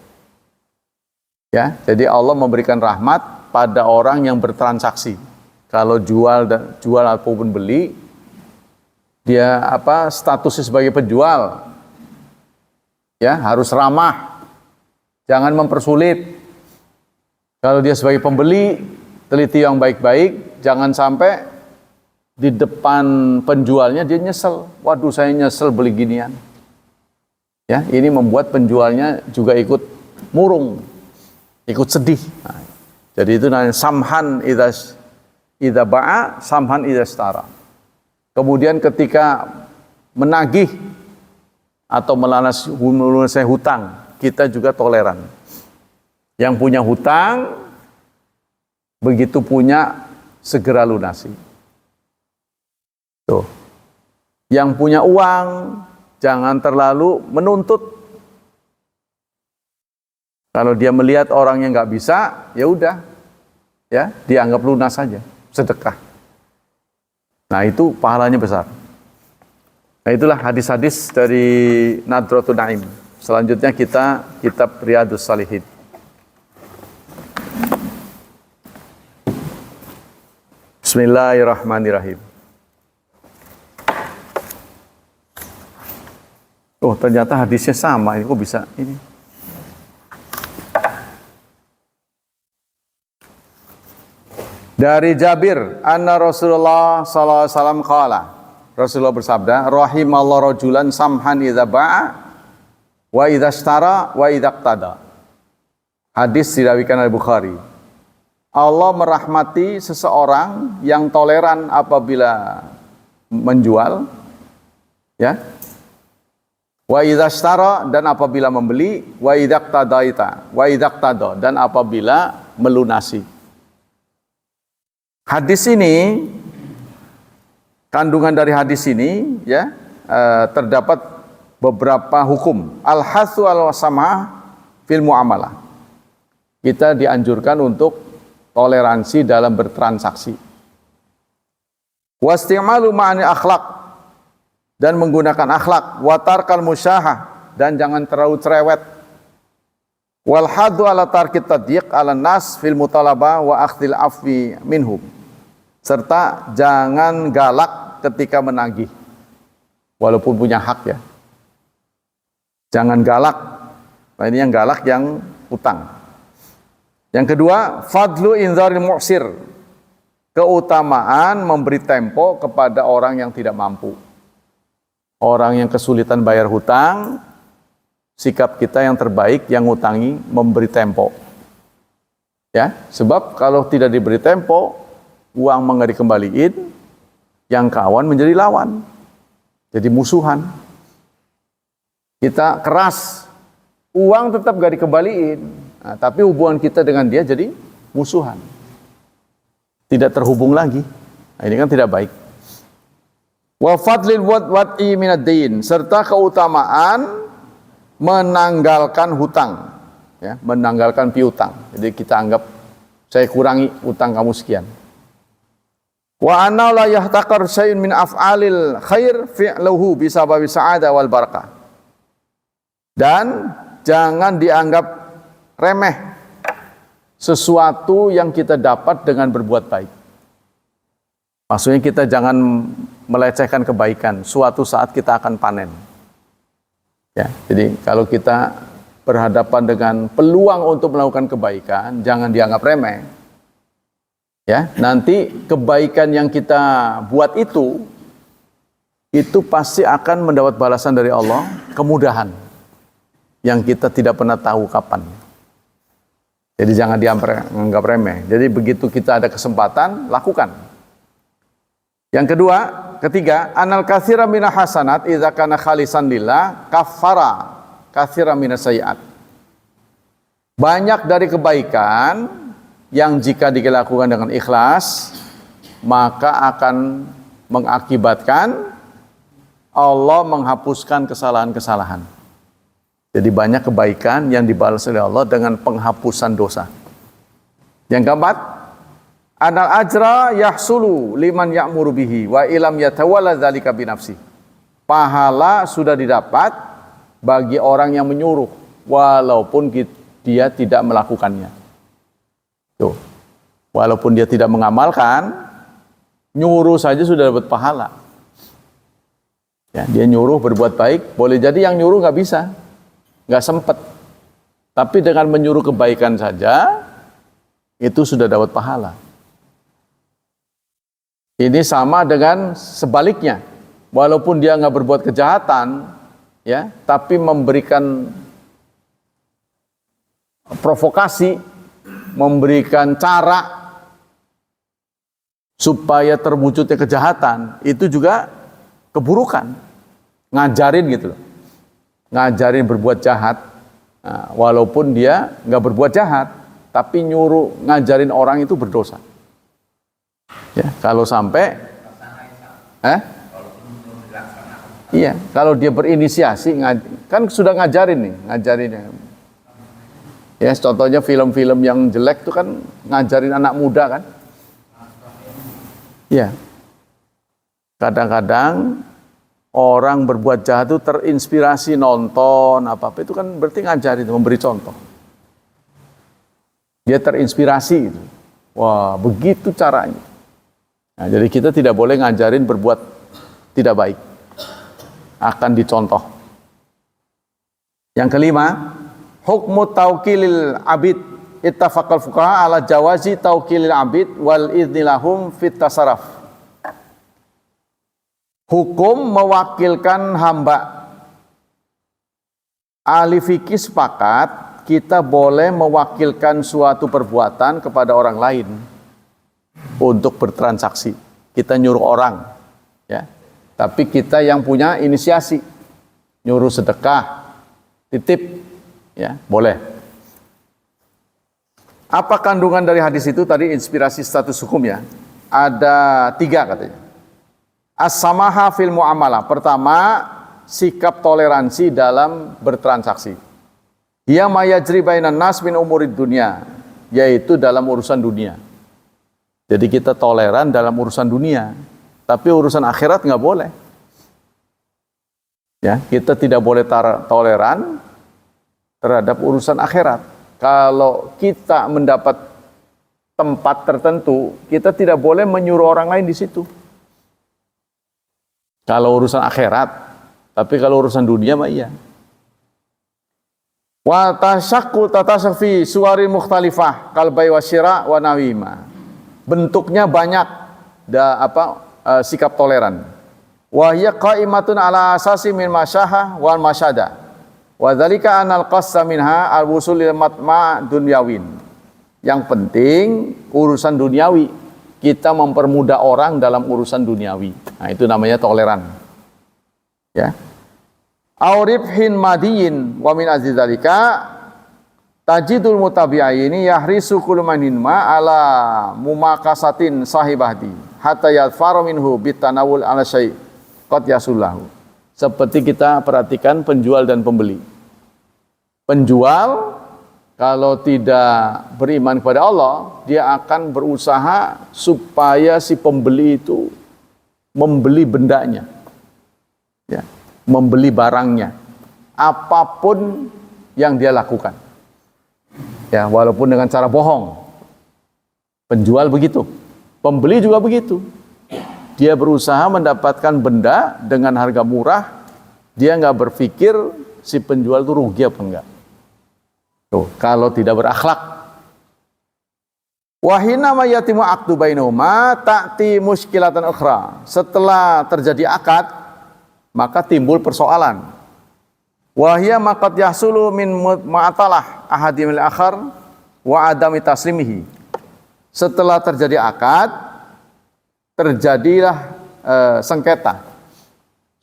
Ya, jadi Allah memberikan rahmat pada orang yang bertransaksi. Kalau jual ataupun beli, dia statusnya sebagai penjual, ya harus ramah, jangan mempersulit. Kalau dia sebagai pembeli, teliti yang baik-baik, jangan sampai di depan penjualnya dia nyesel. Waduh, saya nyesel beli ginian. Ya, ini membuat penjualnya juga ikut murung, ikut sedih. Nah, jadi itu namanya samhan idza ba'a, samhan idza ishtara. Kemudian ketika menagih atau melunasi hutang, kita juga toleran. Yang punya hutang, begitu punya segera lunasi. Tuh. Yang punya uang, jangan terlalu menuntut. Kalau dia melihat orang yang nggak bisa, ya udah, ya dianggap lunas saja, sedekah. Nah itu pahalanya besar. Nah itulah hadis-hadis dari Nadratul Naim. Selanjutnya kita kitab Riyadhus Shalihin. Bismillahirrahmanirrahim. Oh ternyata hadisnya sama, ini kok bisa ini? Dari Jabir, anna Rasulullah sallallahu alaihi wasallam qala, Rasulullah bersabda, rahimallahu rajulan samhan idza ba'a wa idza ishtara wa idza iqtada. Hadis diriwayatkan oleh Bukhari. Allah merahmati seseorang yang toleran apabila menjual, ya. Wa idza ishtara, dan apabila membeli, wa idza iqtada, dan apabila melunasi. Hadis ini, kandungan dari hadis ini, ya, terdapat beberapa hukum. Al-hathu al-samah fil muamalah. Kita dianjurkan untuk toleransi dalam bertransaksi. Wasti'malu ma'ani akhlak, dan menggunakan akhlak. Watarkal musyahah, dan jangan terlalu cerewet. Wal haddu ala tarkit tadyiq ala nas fil mutalabah wa akhdil afwi minhum. Serta jangan galak ketika menagih, walaupun punya hak ya. Jangan galak. Nah ini yang galak yang utang. Yang kedua, fadlu inzaril mu'sir. Keutamaan memberi tempo kepada orang yang tidak mampu. Orang yang kesulitan bayar hutang, sikap kita yang terbaik yang ngutangi memberi tempo. Ya, sebab kalau tidak diberi tempo, uang nggak dikembaliin, yang kawan menjadi lawan, jadi musuhan. Kita keras, uang tetap nggak dikembaliin, nah, tapi hubungan kita dengan dia jadi musuhan, tidak terhubung lagi. Nah, ini kan tidak baik. Wa fadlil wad'i minad din, serta keutamaan menanggalkan hutang, ya, menanggalkan piutang. Jadi kita anggap saya kurangi utang kamu sekian. Wa anna la yahtaqar syai'un min af'alil khair fi'luhu bisababi sa'adah wal barakah. Dan jangan dianggap remeh sesuatu yang kita dapat dengan berbuat baik. Maksudnya kita jangan melecehkan kebaikan. Suatu saat kita akan panen. Ya, jadi kalau kita berhadapan dengan peluang untuk melakukan kebaikan, jangan dianggap remeh. Ya, nanti kebaikan yang kita buat itu pasti akan mendapat balasan dari Allah, kemudahan yang kita tidak pernah tahu kapan. Jadi jangan dianggap remeh. Jadi begitu kita ada kesempatan, lakukan. Yang ketiga, anal katsira minah hasanat idza kana khalisan lillah kaffara katsira minas sayyi'at. Banyak dari kebaikan yang jika dilakukan dengan ikhlas maka akan mengakibatkan Allah menghapuskan kesalahan-kesalahan. Jadi banyak kebaikan yang dibalas oleh Allah dengan penghapusan dosa. Yang keempat, anal ajra yahsulu liman ya'muru bihi wa ilam yatawalla dzalika binafsi. Pahala sudah didapat bagi orang yang menyuruh walaupun dia tidak melakukannya. Tuh. Walaupun dia tidak mengamalkan, nyuruh saja sudah dapat pahala. Ya, dia nyuruh berbuat baik, boleh jadi yang nyuruh nggak bisa, nggak sempat. Tapi dengan menyuruh kebaikan saja, itu sudah dapat pahala. Ini sama dengan sebaliknya. Walaupun dia nggak berbuat kejahatan, ya, tapi memberikan provokasi, memberikan cara supaya terwujudnya kejahatan, itu juga keburukan. Ngajarin gitu loh. Ngajarin berbuat jahat, nah, walaupun dia nggak berbuat jahat, tapi nyuruh ngajarin orang itu berdosa. Ya, kalau sampai iya, kalau dia berinisiasi kan sudah ngajarin nih, ngajarinnya. Ya, contohnya film-film yang jelek itu kan ngajarin anak muda kan. Iya. Kadang-kadang orang berbuat jahat itu terinspirasi nonton apa-apa, itu kan berarti ngajarin, memberi contoh. Dia terinspirasi itu. Wah, begitu caranya. Nah, jadi kita tidak boleh ngajarin berbuat tidak baik. Akan dicontoh. Yang kelima, hukmu taukilil abid. Ittafaqal fuqaha ala jawazi taukilil abid wal idnilahum fit tasarruf. Hukum mewakilkan hamba. Ahli fikih sepakat kita boleh mewakilkan suatu perbuatan kepada orang lain untuk bertransaksi. Kita nyuruh orang, ya. Tapi kita yang punya inisiasi, nyuruh sedekah, titip, ya, boleh. Apa kandungan dari hadis itu? Tadi inspirasi status hukum, ya. Ada 3 katanya. As-samaha fil muamalah. Pertama, sikap toleransi dalam bertransaksi. Ya mayajri bainan nas min umurid dunia, yaitu dalam urusan dunia. Jadi kita toleran dalam urusan dunia, tapi urusan akhirat nggak boleh. Ya, kita tidak boleh toleran terhadap urusan akhirat. Kalau kita mendapat tempat tertentu, kita tidak boleh menyuruh orang lain di situ. Kalau urusan akhirat, tapi kalau urusan dunia mah iya. Wa tashaqqu tatashafi suwari mukhtalifah kal bai' wa syira' wa nawima. Bentuknya banyak, sikap toleran. Wa hiya qa'imatun ala asasi min masyaha wal masyada. Wa dzalika anal qassa minha al-wusul lil matma' dunyawin. Yang penting urusan duniawi, kita mempermudah orang dalam urusan duniawi. Nah, itu namanya toleran. Ya. Auribhin madiyin wa min azidzalika tajidul mutabi'ini yahrisu kullu manin ma ala mumakasatin sahibahdi hatta yadfaru minhu bitanawul ala syai' qad yasullahu. Seperti kita perhatikan penjual dan pembeli. Penjual kalau tidak beriman kepada Allah, dia akan berusaha supaya si pembeli itu membeli bendanya, ya, membeli barangnya, apapun yang dia lakukan, ya, walaupun dengan cara bohong. Penjual begitu, pembeli juga begitu. Dia berusaha mendapatkan benda dengan harga murah, dia nggak berpikir si penjual itu rugi apa enggak. Tuh, kalau tidak berakhlak. Wahina ma yatimu aqdu bainahuma ta'ti muskilatan ukhra. Setelah terjadi akad, maka timbul persoalan. Wahia maqad yahsulu min ma'atalah ahadimil akhar wa adami taslimihi. Setelah terjadi akad, terjadilah sengketa.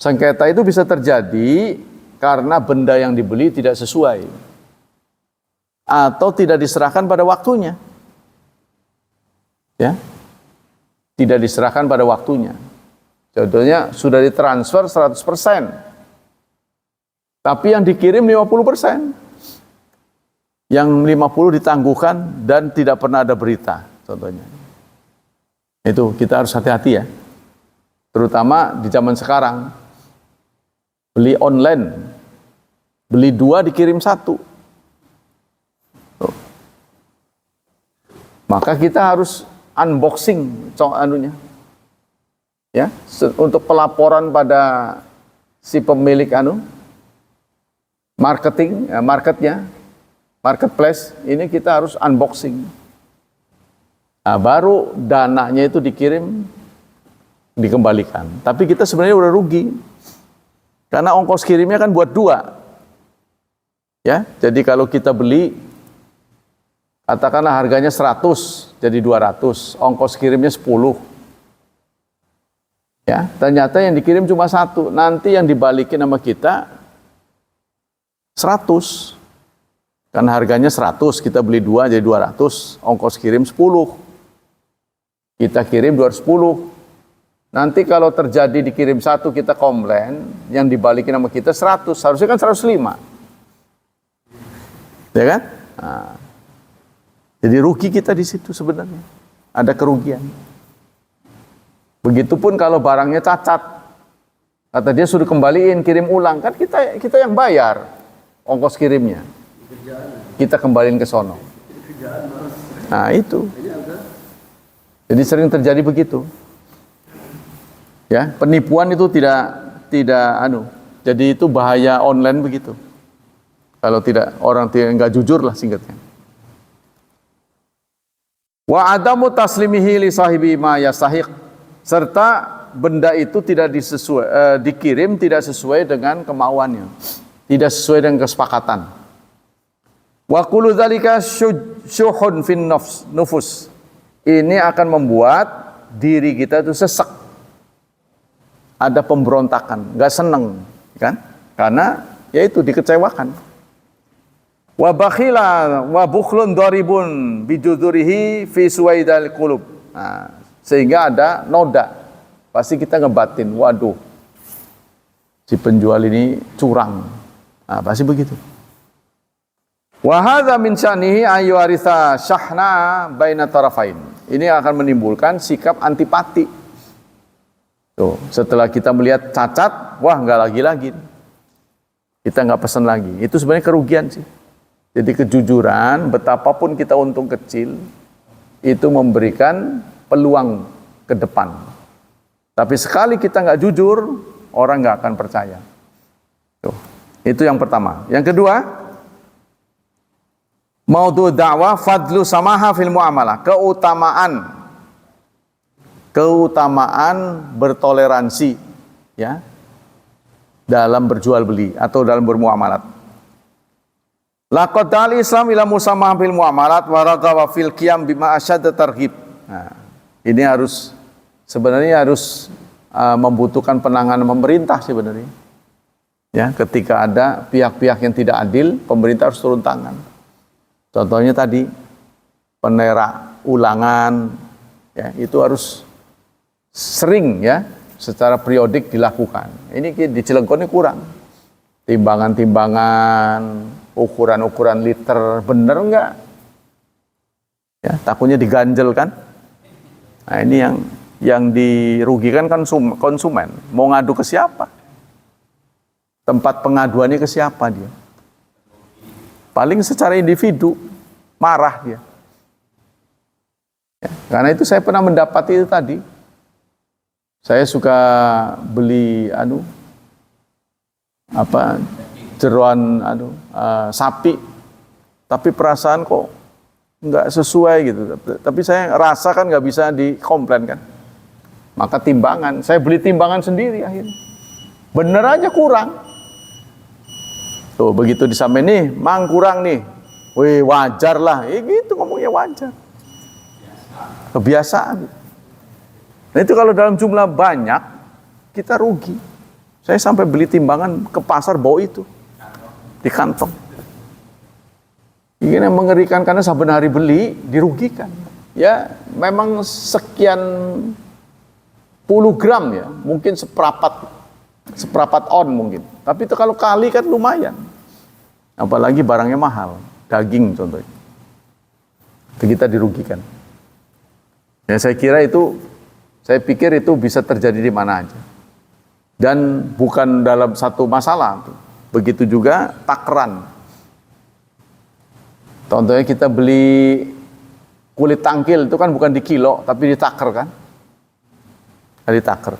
Sengketa itu bisa terjadi karena benda yang dibeli tidak sesuai atau tidak diserahkan pada waktunya. Ya. Tidak diserahkan pada waktunya. Contohnya sudah ditransfer 100%. Tapi yang dikirim 50%. Yang 50 ditangguhkan dan tidak pernah ada berita, contohnya. Itu kita harus hati-hati ya. Terutama di zaman sekarang. Beli online. Beli 2 dikirim 1. Maka kita harus unboxing anunya. Ya, untuk pelaporan pada si pemilik marketing, marketnya, marketplace, ini kita harus unboxing. Nah, baru dananya itu dikirim, dikembalikan. Tapi kita sebenarnya udah rugi. Karena ongkos kirimnya kan buat 2. Ya, jadi kalau kita beli, katakanlah harganya 100, jadi 200, ongkos kirimnya 10. Ya, ternyata yang dikirim cuma 1, nanti yang dibalikin sama kita 100. Karena harganya 100, kita beli 2 jadi 200, ongkos kirim 10. Kita kirim 210. Nanti kalau terjadi dikirim 1 kita komplain, yang dibalikin sama kita 100, harusnya kan 105. Ya kan? Nah, jadi rugi kita di situ sebenarnya. Ada kerugian. Begitupun kalau barangnya cacat. Kata dia suruh kembaliin, kirim ulang. Kan kita yang bayar ongkos kirimnya. Kita kembaliin ke sono. Nah, itu. Jadi sering terjadi begitu. Ya, penipuan itu tidak jadi itu bahaya online begitu. Kalau tidak, orang nggak jujur lah singkatnya. Wa adamu taslimihi li sahibi ma yastahiq, serta benda itu tidak dikirim tidak sesuai dengan kemauannya, tidak sesuai dengan kesepakatan. Wa kullu dzalika syuhun fin nufus, ini akan membuat diri kita itu sesek, ada pemberontakan, nggak seneng, kan? Karena yaitu dikecewakan. Wa bakhila wa bukhlun daribun bijudurihi fi suwaidal qulub. Nah, sehingga ada noda. Pasti kita ngebatin, waduh, si penjual ini curang. Nah, pasti begitu. Wa hadza min sya'nihi ayyuritha syahna baina tarafain. Ini akan menimbulkan sikap antipati. Tuh, setelah kita melihat cacat, wah nggak lagi. Kita nggak pesan lagi. Itu sebenarnya kerugian sih. Jadi kejujuran, betapapun kita untung kecil, itu memberikan peluang ke depan. Tapi sekali kita nggak jujur, orang nggak akan percaya. Tuh, itu yang pertama. Yang kedua, maudhu da'wah fadlu samaha fil muamalah, keutamaan bertoleransi, ya, dalam berjual beli atau dalam bermuamalat. Laqad da'al Islam ila musamahah fil muamalat wa raghawa fil qiyam bima asyadda targhib. Nah, ini sebenarnya harus membutuhkan penanganan pemerintah sebenarnya. Ya, ketika ada pihak-pihak yang tidak adil, pemerintah harus turun tangan. Contohnya tadi penerak ulangan, ya, itu harus sering, ya, secara periodik dilakukan. Ini di Cilegon ini kurang. Timbangan-timbangan, ukuran-ukuran liter, bener enggak? Ya, takutnya diganjel kan? Nah, ini yang dirugikan kan konsumen. Mau ngadu ke siapa? Tempat pengaduannya ke siapa dia? Paling secara individu marah dia. Ya, karena itu saya pernah mendapati itu tadi. Saya suka beli jeroan sapi, tapi perasaan kok nggak sesuai gitu. Tapi saya rasa kan nggak bisa dikomplain kan. Maka timbangan, saya beli timbangan sendiri akhirnya. Bener aja kurang. Tuh begitu disampaikan nih, mang kurang nih. Wih wajar lah, gitu ngomongnya wajar. Kebiasaan. Nah itu kalau dalam jumlah banyak, kita rugi. Saya sampai beli timbangan ke pasar bawa itu. Di kantong. Ini yang mengerikan karena saben hari beli, dirugikan. Ya memang sekian puluh gram ya, mungkin seprapat on mungkin. Tapi itu kalau kali kan lumayan. Apalagi barangnya mahal, daging contohnya. Itu kita dirugikan. Ya saya pikir itu bisa terjadi di mana aja. Dan bukan dalam satu masalah. Begitu juga takran. Contohnya kita beli kulit tangkil itu kan bukan di kilo, tapi ditaker kan. Ditaker.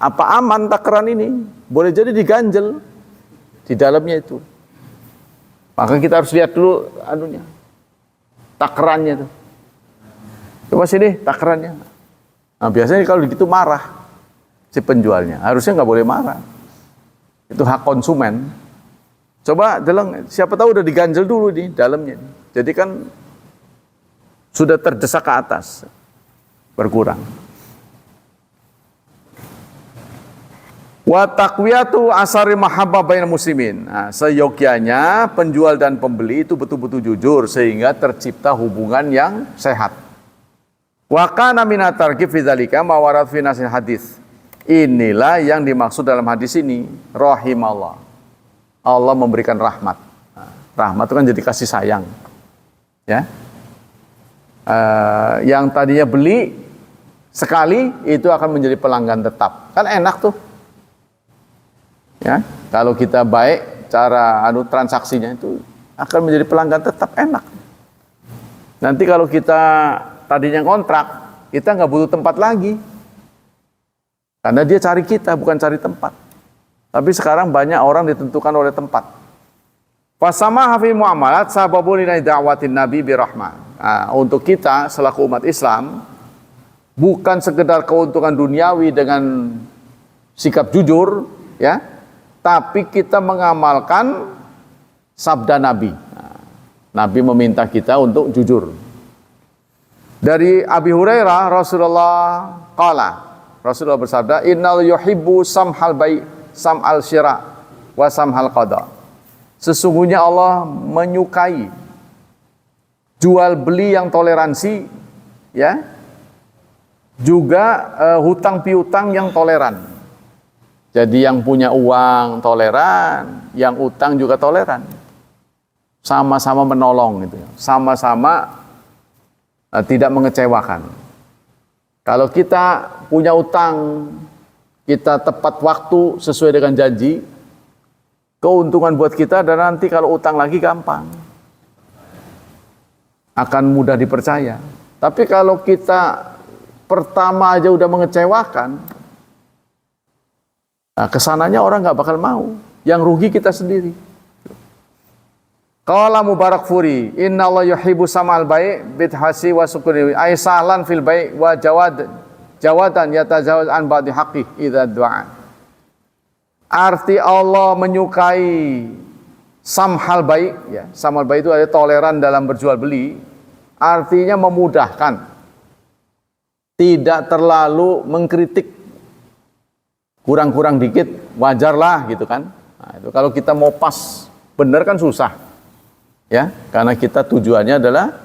Apa aman takaran ini? Boleh jadi diganjel di dalamnya itu. Maka kita harus lihat dulu takarannya tuh. Coba sini takarannya. Nah, biasanya kalau begitu marah si penjualnya. Harusnya nggak boleh marah. Itu hak konsumen. Coba siapa tahu udah diganjel dulu di dalamnya. Jadi kan sudah terdesak ke atas. Berkurang. Wa taqwiyatu asari mahabbah bainal muslimin. Nah, seyogyanya penjual dan pembeli itu betul-betul jujur sehingga tercipta hubungan yang sehat. Wa kana minat targhib fi dzalika ma warad fi nasil hadis. Inilah yang dimaksud dalam hadis ini, rahimallah. Allah memberikan rahmat. Nah, rahmat itu kan jadi kasih sayang. Ya. Yang tadinya beli sekali itu akan menjadi pelanggan tetap. Kan enak tuh. Ya, kalau kita baik cara transaksinya itu akan menjadi pelanggan tetap enak. Nanti kalau kita tadinya kontrak, kita nggak butuh tempat lagi. Karena dia cari kita, bukan cari tempat. Tapi sekarang banyak orang ditentukan oleh tempat. Fasama hafi muamalat sababun ila da'watin nabi birahmah. Nah, untuk kita selaku umat Islam, bukan sekedar keuntungan duniawi dengan sikap jujur, ya. Tapi kita mengamalkan sabda Nabi. Nabi meminta kita untuk jujur. Dari Abi Hurairah Rasulullah bersabda, innal yuhibbu samhal bai' sam'al syira' wa samhal qada. Sesungguhnya Allah menyukai jual beli yang toleransi, ya. Juga hutang piutang yang toleran. Jadi yang punya uang toleran, yang utang juga toleran. Sama-sama menolong gitu. Sama-sama tidak mengecewakan. Kalau kita punya utang, kita tepat waktu sesuai dengan janji, keuntungan buat kita dan nanti kalau utang lagi gampang. Akan mudah dipercaya. Tapi kalau kita pertama aja udah mengecewakan, nah, kesananya orang nggak bakal mau. Yang rugi kita sendiri. Qala Mubarak Furi, inna Allah yuhibbu samal bai' bidhasi wa sukuni ay sahlan fil bai' wa jawadan yatajawaz an ba'di haqqi idza du'a. Arti Allah menyukai samhal bai', ya. Samhal bai' itu ada toleran dalam berjual beli. Artinya memudahkan. Tidak terlalu mengkritik. Kurang-kurang dikit, wajarlah gitu kan. Nah, itu kalau kita mau pas, benar kan susah. Ya, karena kita tujuannya adalah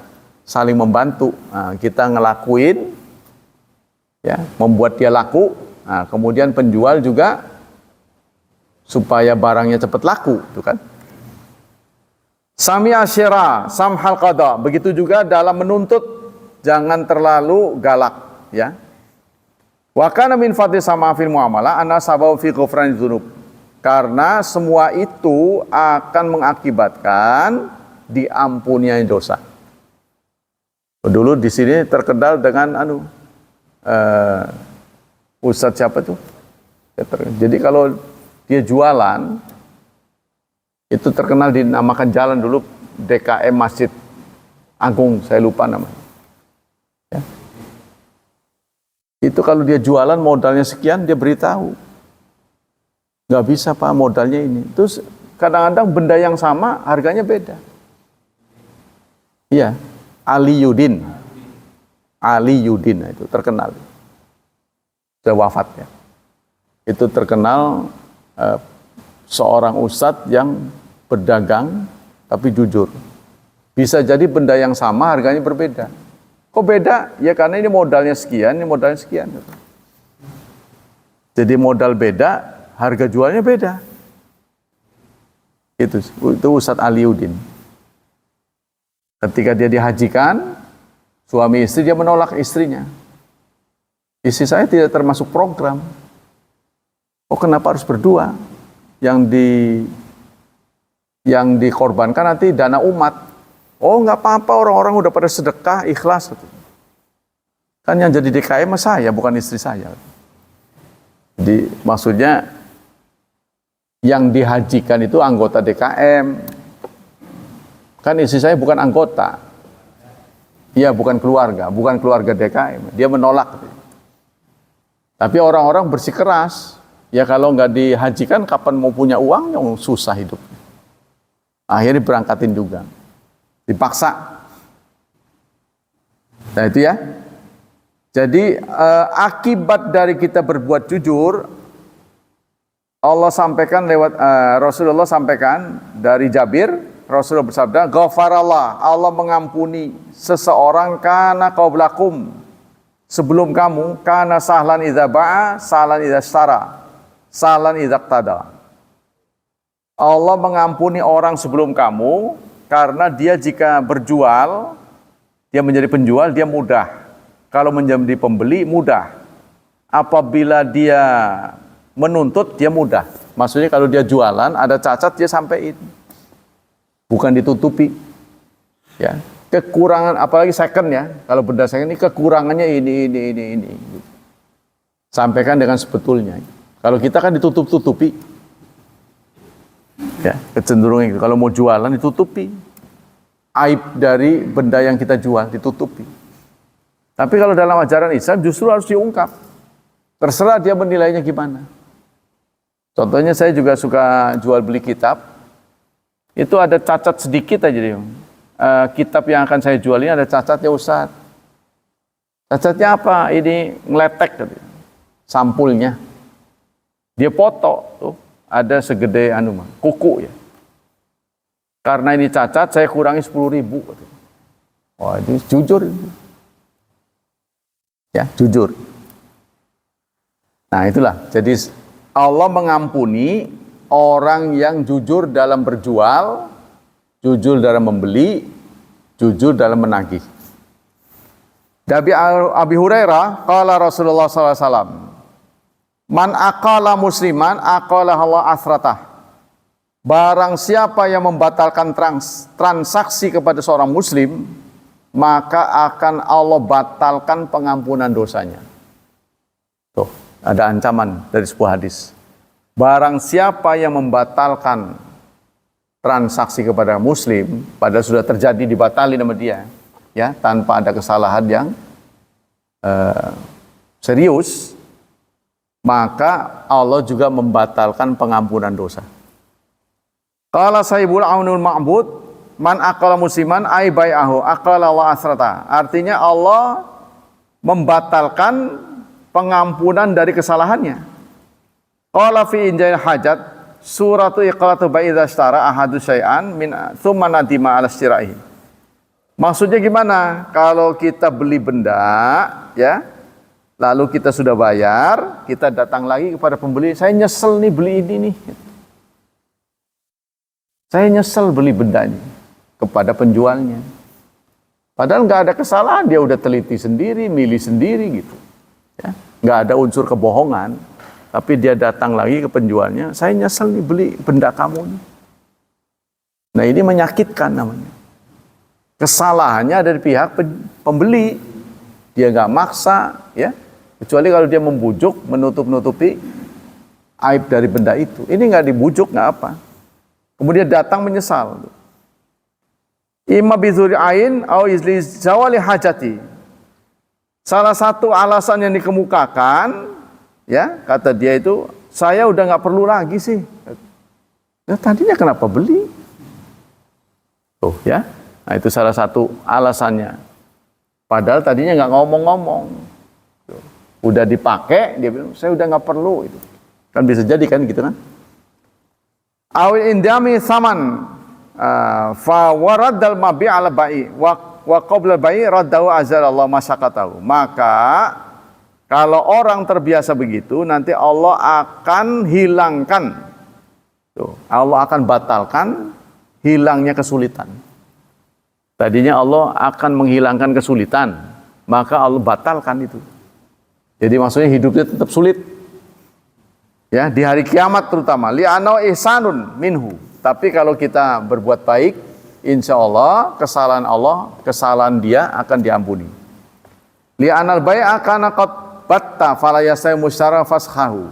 saling membantu. Nah, kita ngelakuin, ya, membuat dia laku. Nah, kemudian penjual juga supaya barangnya cepat laku, itu kan. Sami asyira, samhal qada. Begitu juga dalam menuntut, jangan terlalu galak, ya. Wa kana min fadli sama fil muamalah anna sababu fi ghufran dzunub. Karena semua itu akan mengakibatkan diampuninya dosa. Dulu di sini terkenal dengan Ustadz siapa tuh? Jadi kalau dia jualan itu terkenal dinamakan jalan dulu DKM Masjid Agung, saya lupa namanya. Ya. Itu kalau dia jualan modalnya sekian, dia beritahu. Nggak bisa Pak, modalnya ini. Terus kadang-kadang benda yang sama harganya beda. Iya, Ali Yudin itu terkenal. Sudah wafat ya. Itu terkenal seorang ustadz yang berdagang tapi jujur. Bisa jadi benda yang sama harganya berbeda. Kok beda? Ya karena ini modalnya sekian, ini modalnya sekian. Jadi modal beda, harga jualnya beda. Itu Ustadz Aliuddin. Ketika dia dihajikan, suami istri, dia menolak istrinya. Istri saya tidak termasuk program. Oh kenapa harus berdua? Yang dikorbankan nanti dana umat. Oh nggak apa-apa, orang-orang udah pada sedekah, ikhlas. Kan yang jadi DKM saya, bukan istri saya. Jadi maksudnya yang dihajikan itu anggota DKM. Kan istri saya bukan anggota. Iya, bukan keluarga DKM. Dia menolak. Tapi orang-orang bersikeras. Ya kalau nggak dihajikan, kapan mau punya uang? Yang susah hidupnya. Akhirnya berangkatin juga. Dipaksa. Nah itu ya. Jadi akibat dari kita berbuat jujur, Allah sampaikan lewat Rasulullah sampaikan dari Jabir, Rasulullah bersabda, "Ghafarallah, Allah mengampuni seseorang kana qablakum, sebelum kamu, kana sahlan idza ba'a, sahlan idza ishtara, sahlan idza iqtada." Allah mengampuni orang sebelum kamu karena dia jika berjual, dia menjadi penjual, dia mudah. Kalau menjadi pembeli, mudah. Apabila dia menuntut, dia mudah. Maksudnya kalau dia jualan, ada cacat, dia sampaikan. Bukan ditutupi. Ya. Kekurangan, apalagi second ya. Kalau benda second ini, kekurangannya ini. Sampaikan dengan sebetulnya. Kalau kita kan ditutup-tutupi. Ya, kecenderungan itu. Kalau mau jualan, ditutupi. Aib dari benda yang kita jual, ditutupi. Tapi kalau dalam ajaran Islam justru harus diungkap. Terserah dia menilainya gimana. Contohnya saya juga suka jual beli kitab. Itu ada cacat sedikit aja dia. Kitab yang akan saya jual ini ada cacatnya Ustaz. Cacatnya apa? Ini ngeletek gitu. Sampulnya. Dia foto tuh ada segede kuku ya. Karena ini cacat saya kurangi 10.000. Wah, ini jujur. Ya, jujur. Nah, itulah. Jadi Allah mengampuni orang yang jujur dalam berjual, jujur dalam membeli, jujur dalam menagih. Dari Abi Hurairah, qala Rasulullah SAW, "Man aqala musliman, aqala Allah asratah." Barang siapa yang membatalkan transaksi kepada seorang muslim, maka akan Allah batalkan pengampunan dosanya. Tuh, ada ancaman dari sebuah hadis. Barang siapa yang membatalkan transaksi kepada muslim, padahal sudah terjadi dibatalin sama dia, ya, tanpa ada kesalahan yang serius, maka Allah juga membatalkan pengampunan dosa. Qala Sahibul Aunul Ma'bud, man aqala musliman ay bai'ahu aqala wa asrata. Artinya Allah membatalkan pengampunan dari kesalahannya. Qala fi injil hajat suratu iqlatu ba'idza ishtara ahadu syai'an min tsumma nadima 'ala ishtira'ihi. Maksudnya gimana? Kalau kita beli benda, ya, lalu kita sudah bayar, kita datang lagi kepada pembeli, saya nyesel nih beli ini nih. Saya nyesel beli benda ini kepada penjualnya. Padahal nggak ada kesalahan, dia udah teliti sendiri, milih sendiri gitu. Ya, nggak ada unsur kebohongan, tapi dia datang lagi ke penjualnya, saya nyesel nih beli benda kamu nih. Nah ini menyakitkan namanya. Kesalahannya ada di pihak pembeli, dia nggak maksa, ya. Kecuali kalau dia membujuk, menutup-nutupi aib dari benda itu. Ini nggak dibujuk, nggak apa. Kemudian datang menyesal. Imma bizuri ain au izli zawali hajati. Salah satu alasan yang dikemukakan, ya, kata dia itu, saya udah nggak perlu lagi sih. Nah, tadinya kenapa beli? Tuh, ya. Nah, itu salah satu alasannya. Padahal tadinya nggak ngomong-ngomong. Udah dipakai, dia bilang, saya udah nggak perlu. Itu kan bisa jadi kan gitu kan. Awil indami saman fa waraddal mabi ala bai wa qabla bai raddahu azalallahu masyaqatahu. Maka kalau orang terbiasa begitu, nanti Allah akan hilangkan. Tuh, Allah akan batalkan hilangnya kesulitan. Tadinya Allah akan menghilangkan kesulitan, maka Allah batalkan itu. Jadi maksudnya hidupnya tetap sulit. Ya, di hari kiamat terutama. Li'anau ihsanun minhu. Tapi kalau kita berbuat baik, insya Allah kesalahan dia akan diampuni. Li'anal bai'a kana qad batta fala yasai musyara fashahu.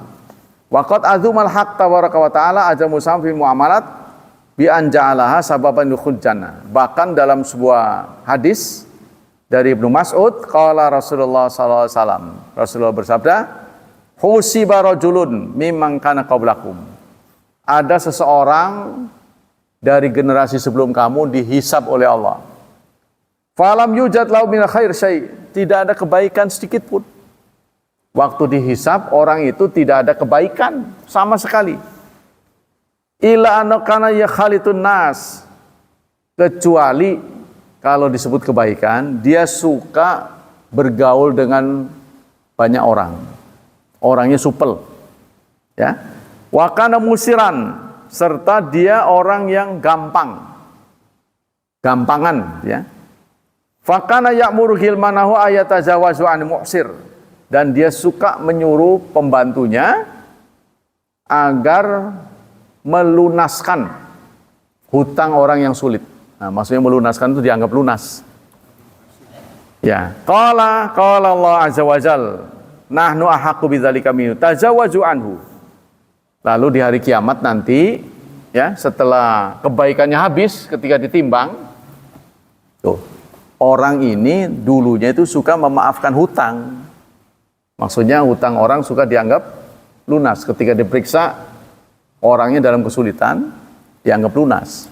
Wa qad azumal haqq tabaraka wa ta'ala ajamu sam fil muamalat bi an ja'alaha sababan dukhul jannah. Bahkan dalam sebuah hadis dari Ibnu Mas'ud, qala Rasulullah sallallahu alaihi wasallam. Rasulullah bersabda, "Husiba rajulun mimman kana qablakum." Ada seseorang dari generasi sebelum kamu dihisab oleh Allah. Falam yujad lahu min khair syai'. Tidak ada kebaikan sedikit pun. Waktu dihisab orang itu tidak ada kebaikan sama sekali. Ila anakana ya khalitun nas. Kecuali kalau disebut kebaikan, dia suka bergaul dengan banyak orang. Orangnya supel. Ya. Wa kana musiran, serta dia orang yang gampangan, ya. Fa kana ya'muru hilmanahu ayatazawazu an mu'sir, dan dia suka menyuruh pembantunya agar melunaskan hutang orang yang sulit. Nah, maksudnya melunaskan itu dianggap lunas. Ya, qala Allah azza wajal, nahnu ahaqqu bidzalika minhu tazawwaju anhu. Lalu di hari kiamat nanti, ya, setelah kebaikannya habis ketika ditimbang, tuh, orang ini dulunya itu suka memaafkan hutang. Maksudnya hutang orang suka dianggap lunas. Ketika diperiksa orangnya dalam kesulitan, dianggap lunas.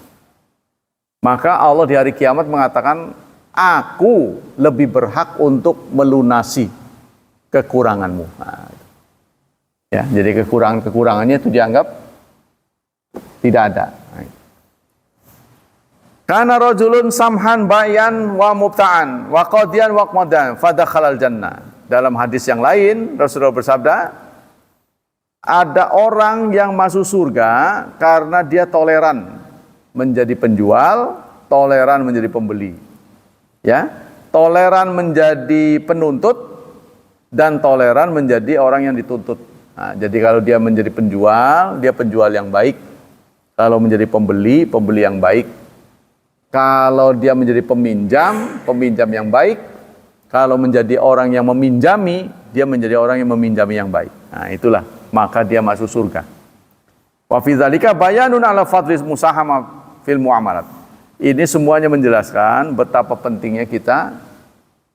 Maka Allah di hari kiamat mengatakan, aku lebih berhak untuk melunasi kekuranganmu. Nah, ya, jadi kekurangannya itu dianggap tidak ada. Kana rajulun samhan bayan wa mubta'an wa qadiyan wa qmadan fadakhalal jannah. Dalam hadis yang lain Rasulullah bersabda, ada orang yang masuk surga karena dia toleran menjadi penjual, toleran menjadi pembeli. Ya, toleran menjadi penuntut dan toleran menjadi orang yang dituntut. Nah, jadi kalau dia menjadi penjual, dia penjual yang baik. Kalau menjadi pembeli, pembeli yang baik. Kalau dia menjadi peminjam, peminjam yang baik. Kalau menjadi orang yang meminjami, dia menjadi orang yang meminjami yang baik. Nah, itulah, maka dia masuk surga. Wa fi dzalika bayanun ala fadlis musahama fil muamalat. Ini semuanya menjelaskan betapa pentingnya kita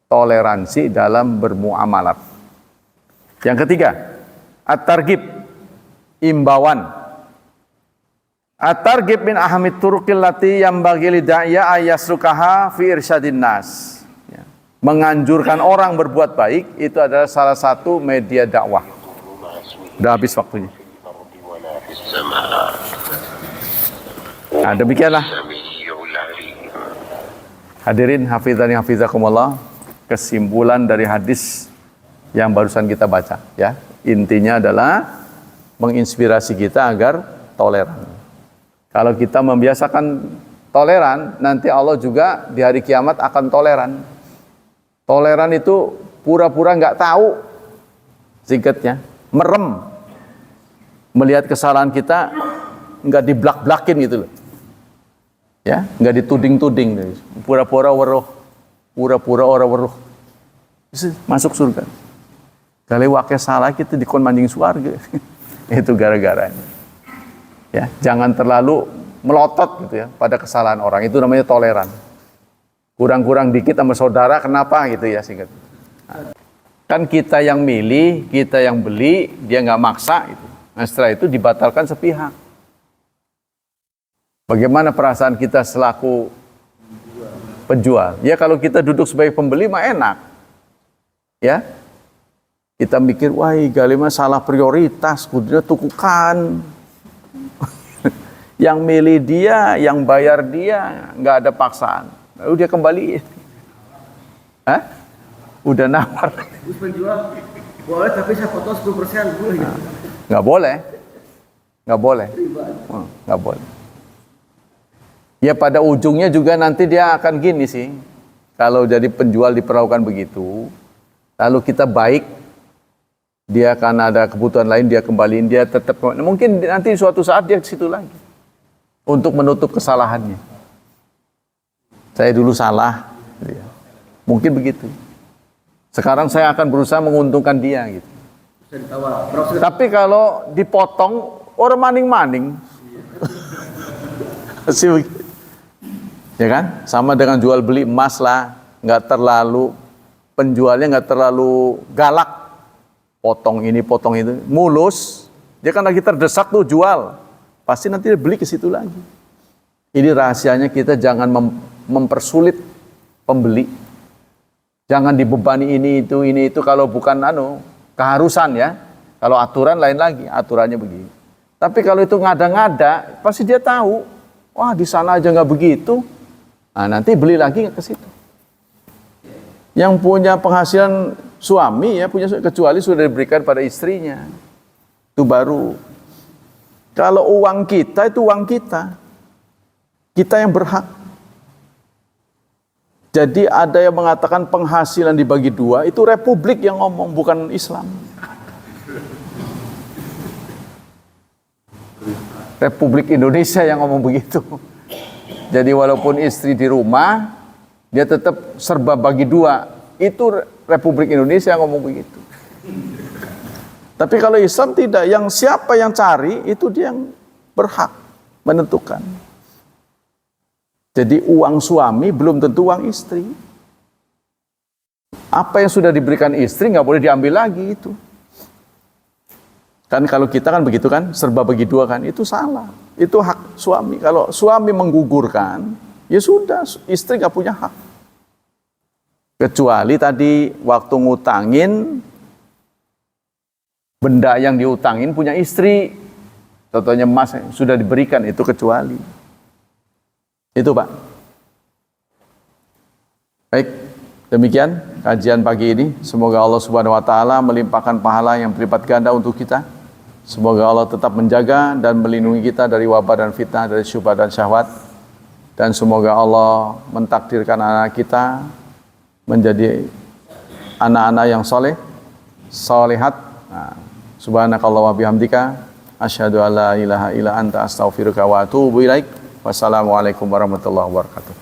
toleransi dalam bermuamalat. Yang ketiga, at-targhib, imbauan. At-targhib min ahamit turuqil lati yambaghi lidaiya ayasrukaha fi irsyadin nas. Ya. Menganjurkan orang berbuat baik itu adalah salah satu media dakwah. Sudah habis waktunya. Nah, demikianlah. Hadirin hafizani hafizakumullah, kesimpulan dari hadis yang barusan kita baca ya. Intinya adalah menginspirasi kita agar toleran. Kalau kita membiasakan toleran, nanti Allah juga di hari kiamat akan toleran. Toleran itu pura-pura nggak tahu, singkatnya, merem. Melihat kesalahan kita nggak diblak-blakin gitu loh. Ya, nggak dituding-tuding, pura-pura weruh, pura-pura ora weruh. Masuk surga. Kalau wakil salah kita dikon manjing suarga. Itu gara-garanya. Ya, jangan terlalu melotot gitu ya pada kesalahan orang. Itu namanya toleran. Kurang-kurang dikit sama saudara, kenapa gitu ya singkat. Kan kita yang milih, kita yang beli, dia nggak maksa gitu. Nah, setelah itu dibatalkan sepihak. Bagaimana perasaan kita selaku penjual? Ya kalau kita duduk sebagai pembeli mah enak. Ya. Kita mikir, wah galima salah prioritas, kudunya tukukan. Yang milih dia, yang bayar dia, nggak ada paksaan. Lalu dia kembali. Hah? Udah nawar. Penjual boleh tapi saya foto 10% boleh gitu. Nggak boleh. Nggak boleh. Nggak boleh. Ya pada ujungnya juga nanti dia akan gini sih. Kalau jadi penjual diperlakukan begitu, lalu kita baik, dia akan ada kebutuhan lain, dia kembaliin, dia tetap, mungkin nanti suatu saat dia ke situ lagi untuk menutup kesalahannya. Saya dulu salah, mungkin begitu. Sekarang saya akan berusaha menguntungkan dia, gitu. Tapi kalau dipotong, orang maning-maning, ya kan? Sama dengan jual beli emas lah, nggak terlalu, penjualnya nggak terlalu galak, potong ini, potong itu, mulus. Dia kan lagi terdesak tuh jual, pasti nanti dia beli ke situ lagi. Ini rahasianya kita jangan mempersulit pembeli. Jangan dibebani ini itu kalau bukan keharusan ya. Kalau aturan lain lagi, aturannya begini. Tapi kalau itu ngada-ngada, pasti dia tahu, wah di sana aja nggak begitu. Nah, nanti beli lagi ke situ. Yang punya penghasilan suami ya punya, kecuali sudah diberikan pada istrinya. Itu baru. Kalau uang kita itu uang kita. Kita yang berhak. Jadi ada yang mengatakan penghasilan dibagi dua, itu Republik yang ngomong, bukan Islam. Republik Indonesia yang ngomong begitu. Jadi walaupun istri di rumah, dia tetap serba bagi dua. Itu Republik Indonesia yang ngomong begitu. Tapi kalau Islam tidak, yang siapa yang cari, itu dia yang berhak menentukan. Jadi uang suami belum tentu uang istri. Apa yang sudah diberikan istri nggak boleh diambil lagi itu. Kan kalau kita kan begitu kan, serba bagi dua kan, itu salah. Itu hak suami. Kalau suami menggugurkan, ya sudah, istri nggak punya hak. Kecuali tadi waktu ngutangin, benda yang diutangin punya istri. Contohnya emas sudah diberikan, itu kecuali. Itu Pak. Baik, demikian kajian pagi ini. Semoga Allah Subhanahu wa taala melimpahkan pahala yang berlipat ganda untuk kita. Semoga Allah tetap menjaga dan melindungi kita dari wabah dan fitnah, dari syubhat dan syahwat. Dan semoga Allah mentakdirkan anak kita menjadi anak-anak yang soleh, solehat. Subhanakallah wa bihamdika asyhadu an la ilaha illa anta astaghfiruka wa atubu ilaik. Wassalamualaikum warahmatullahi wabarakatuh.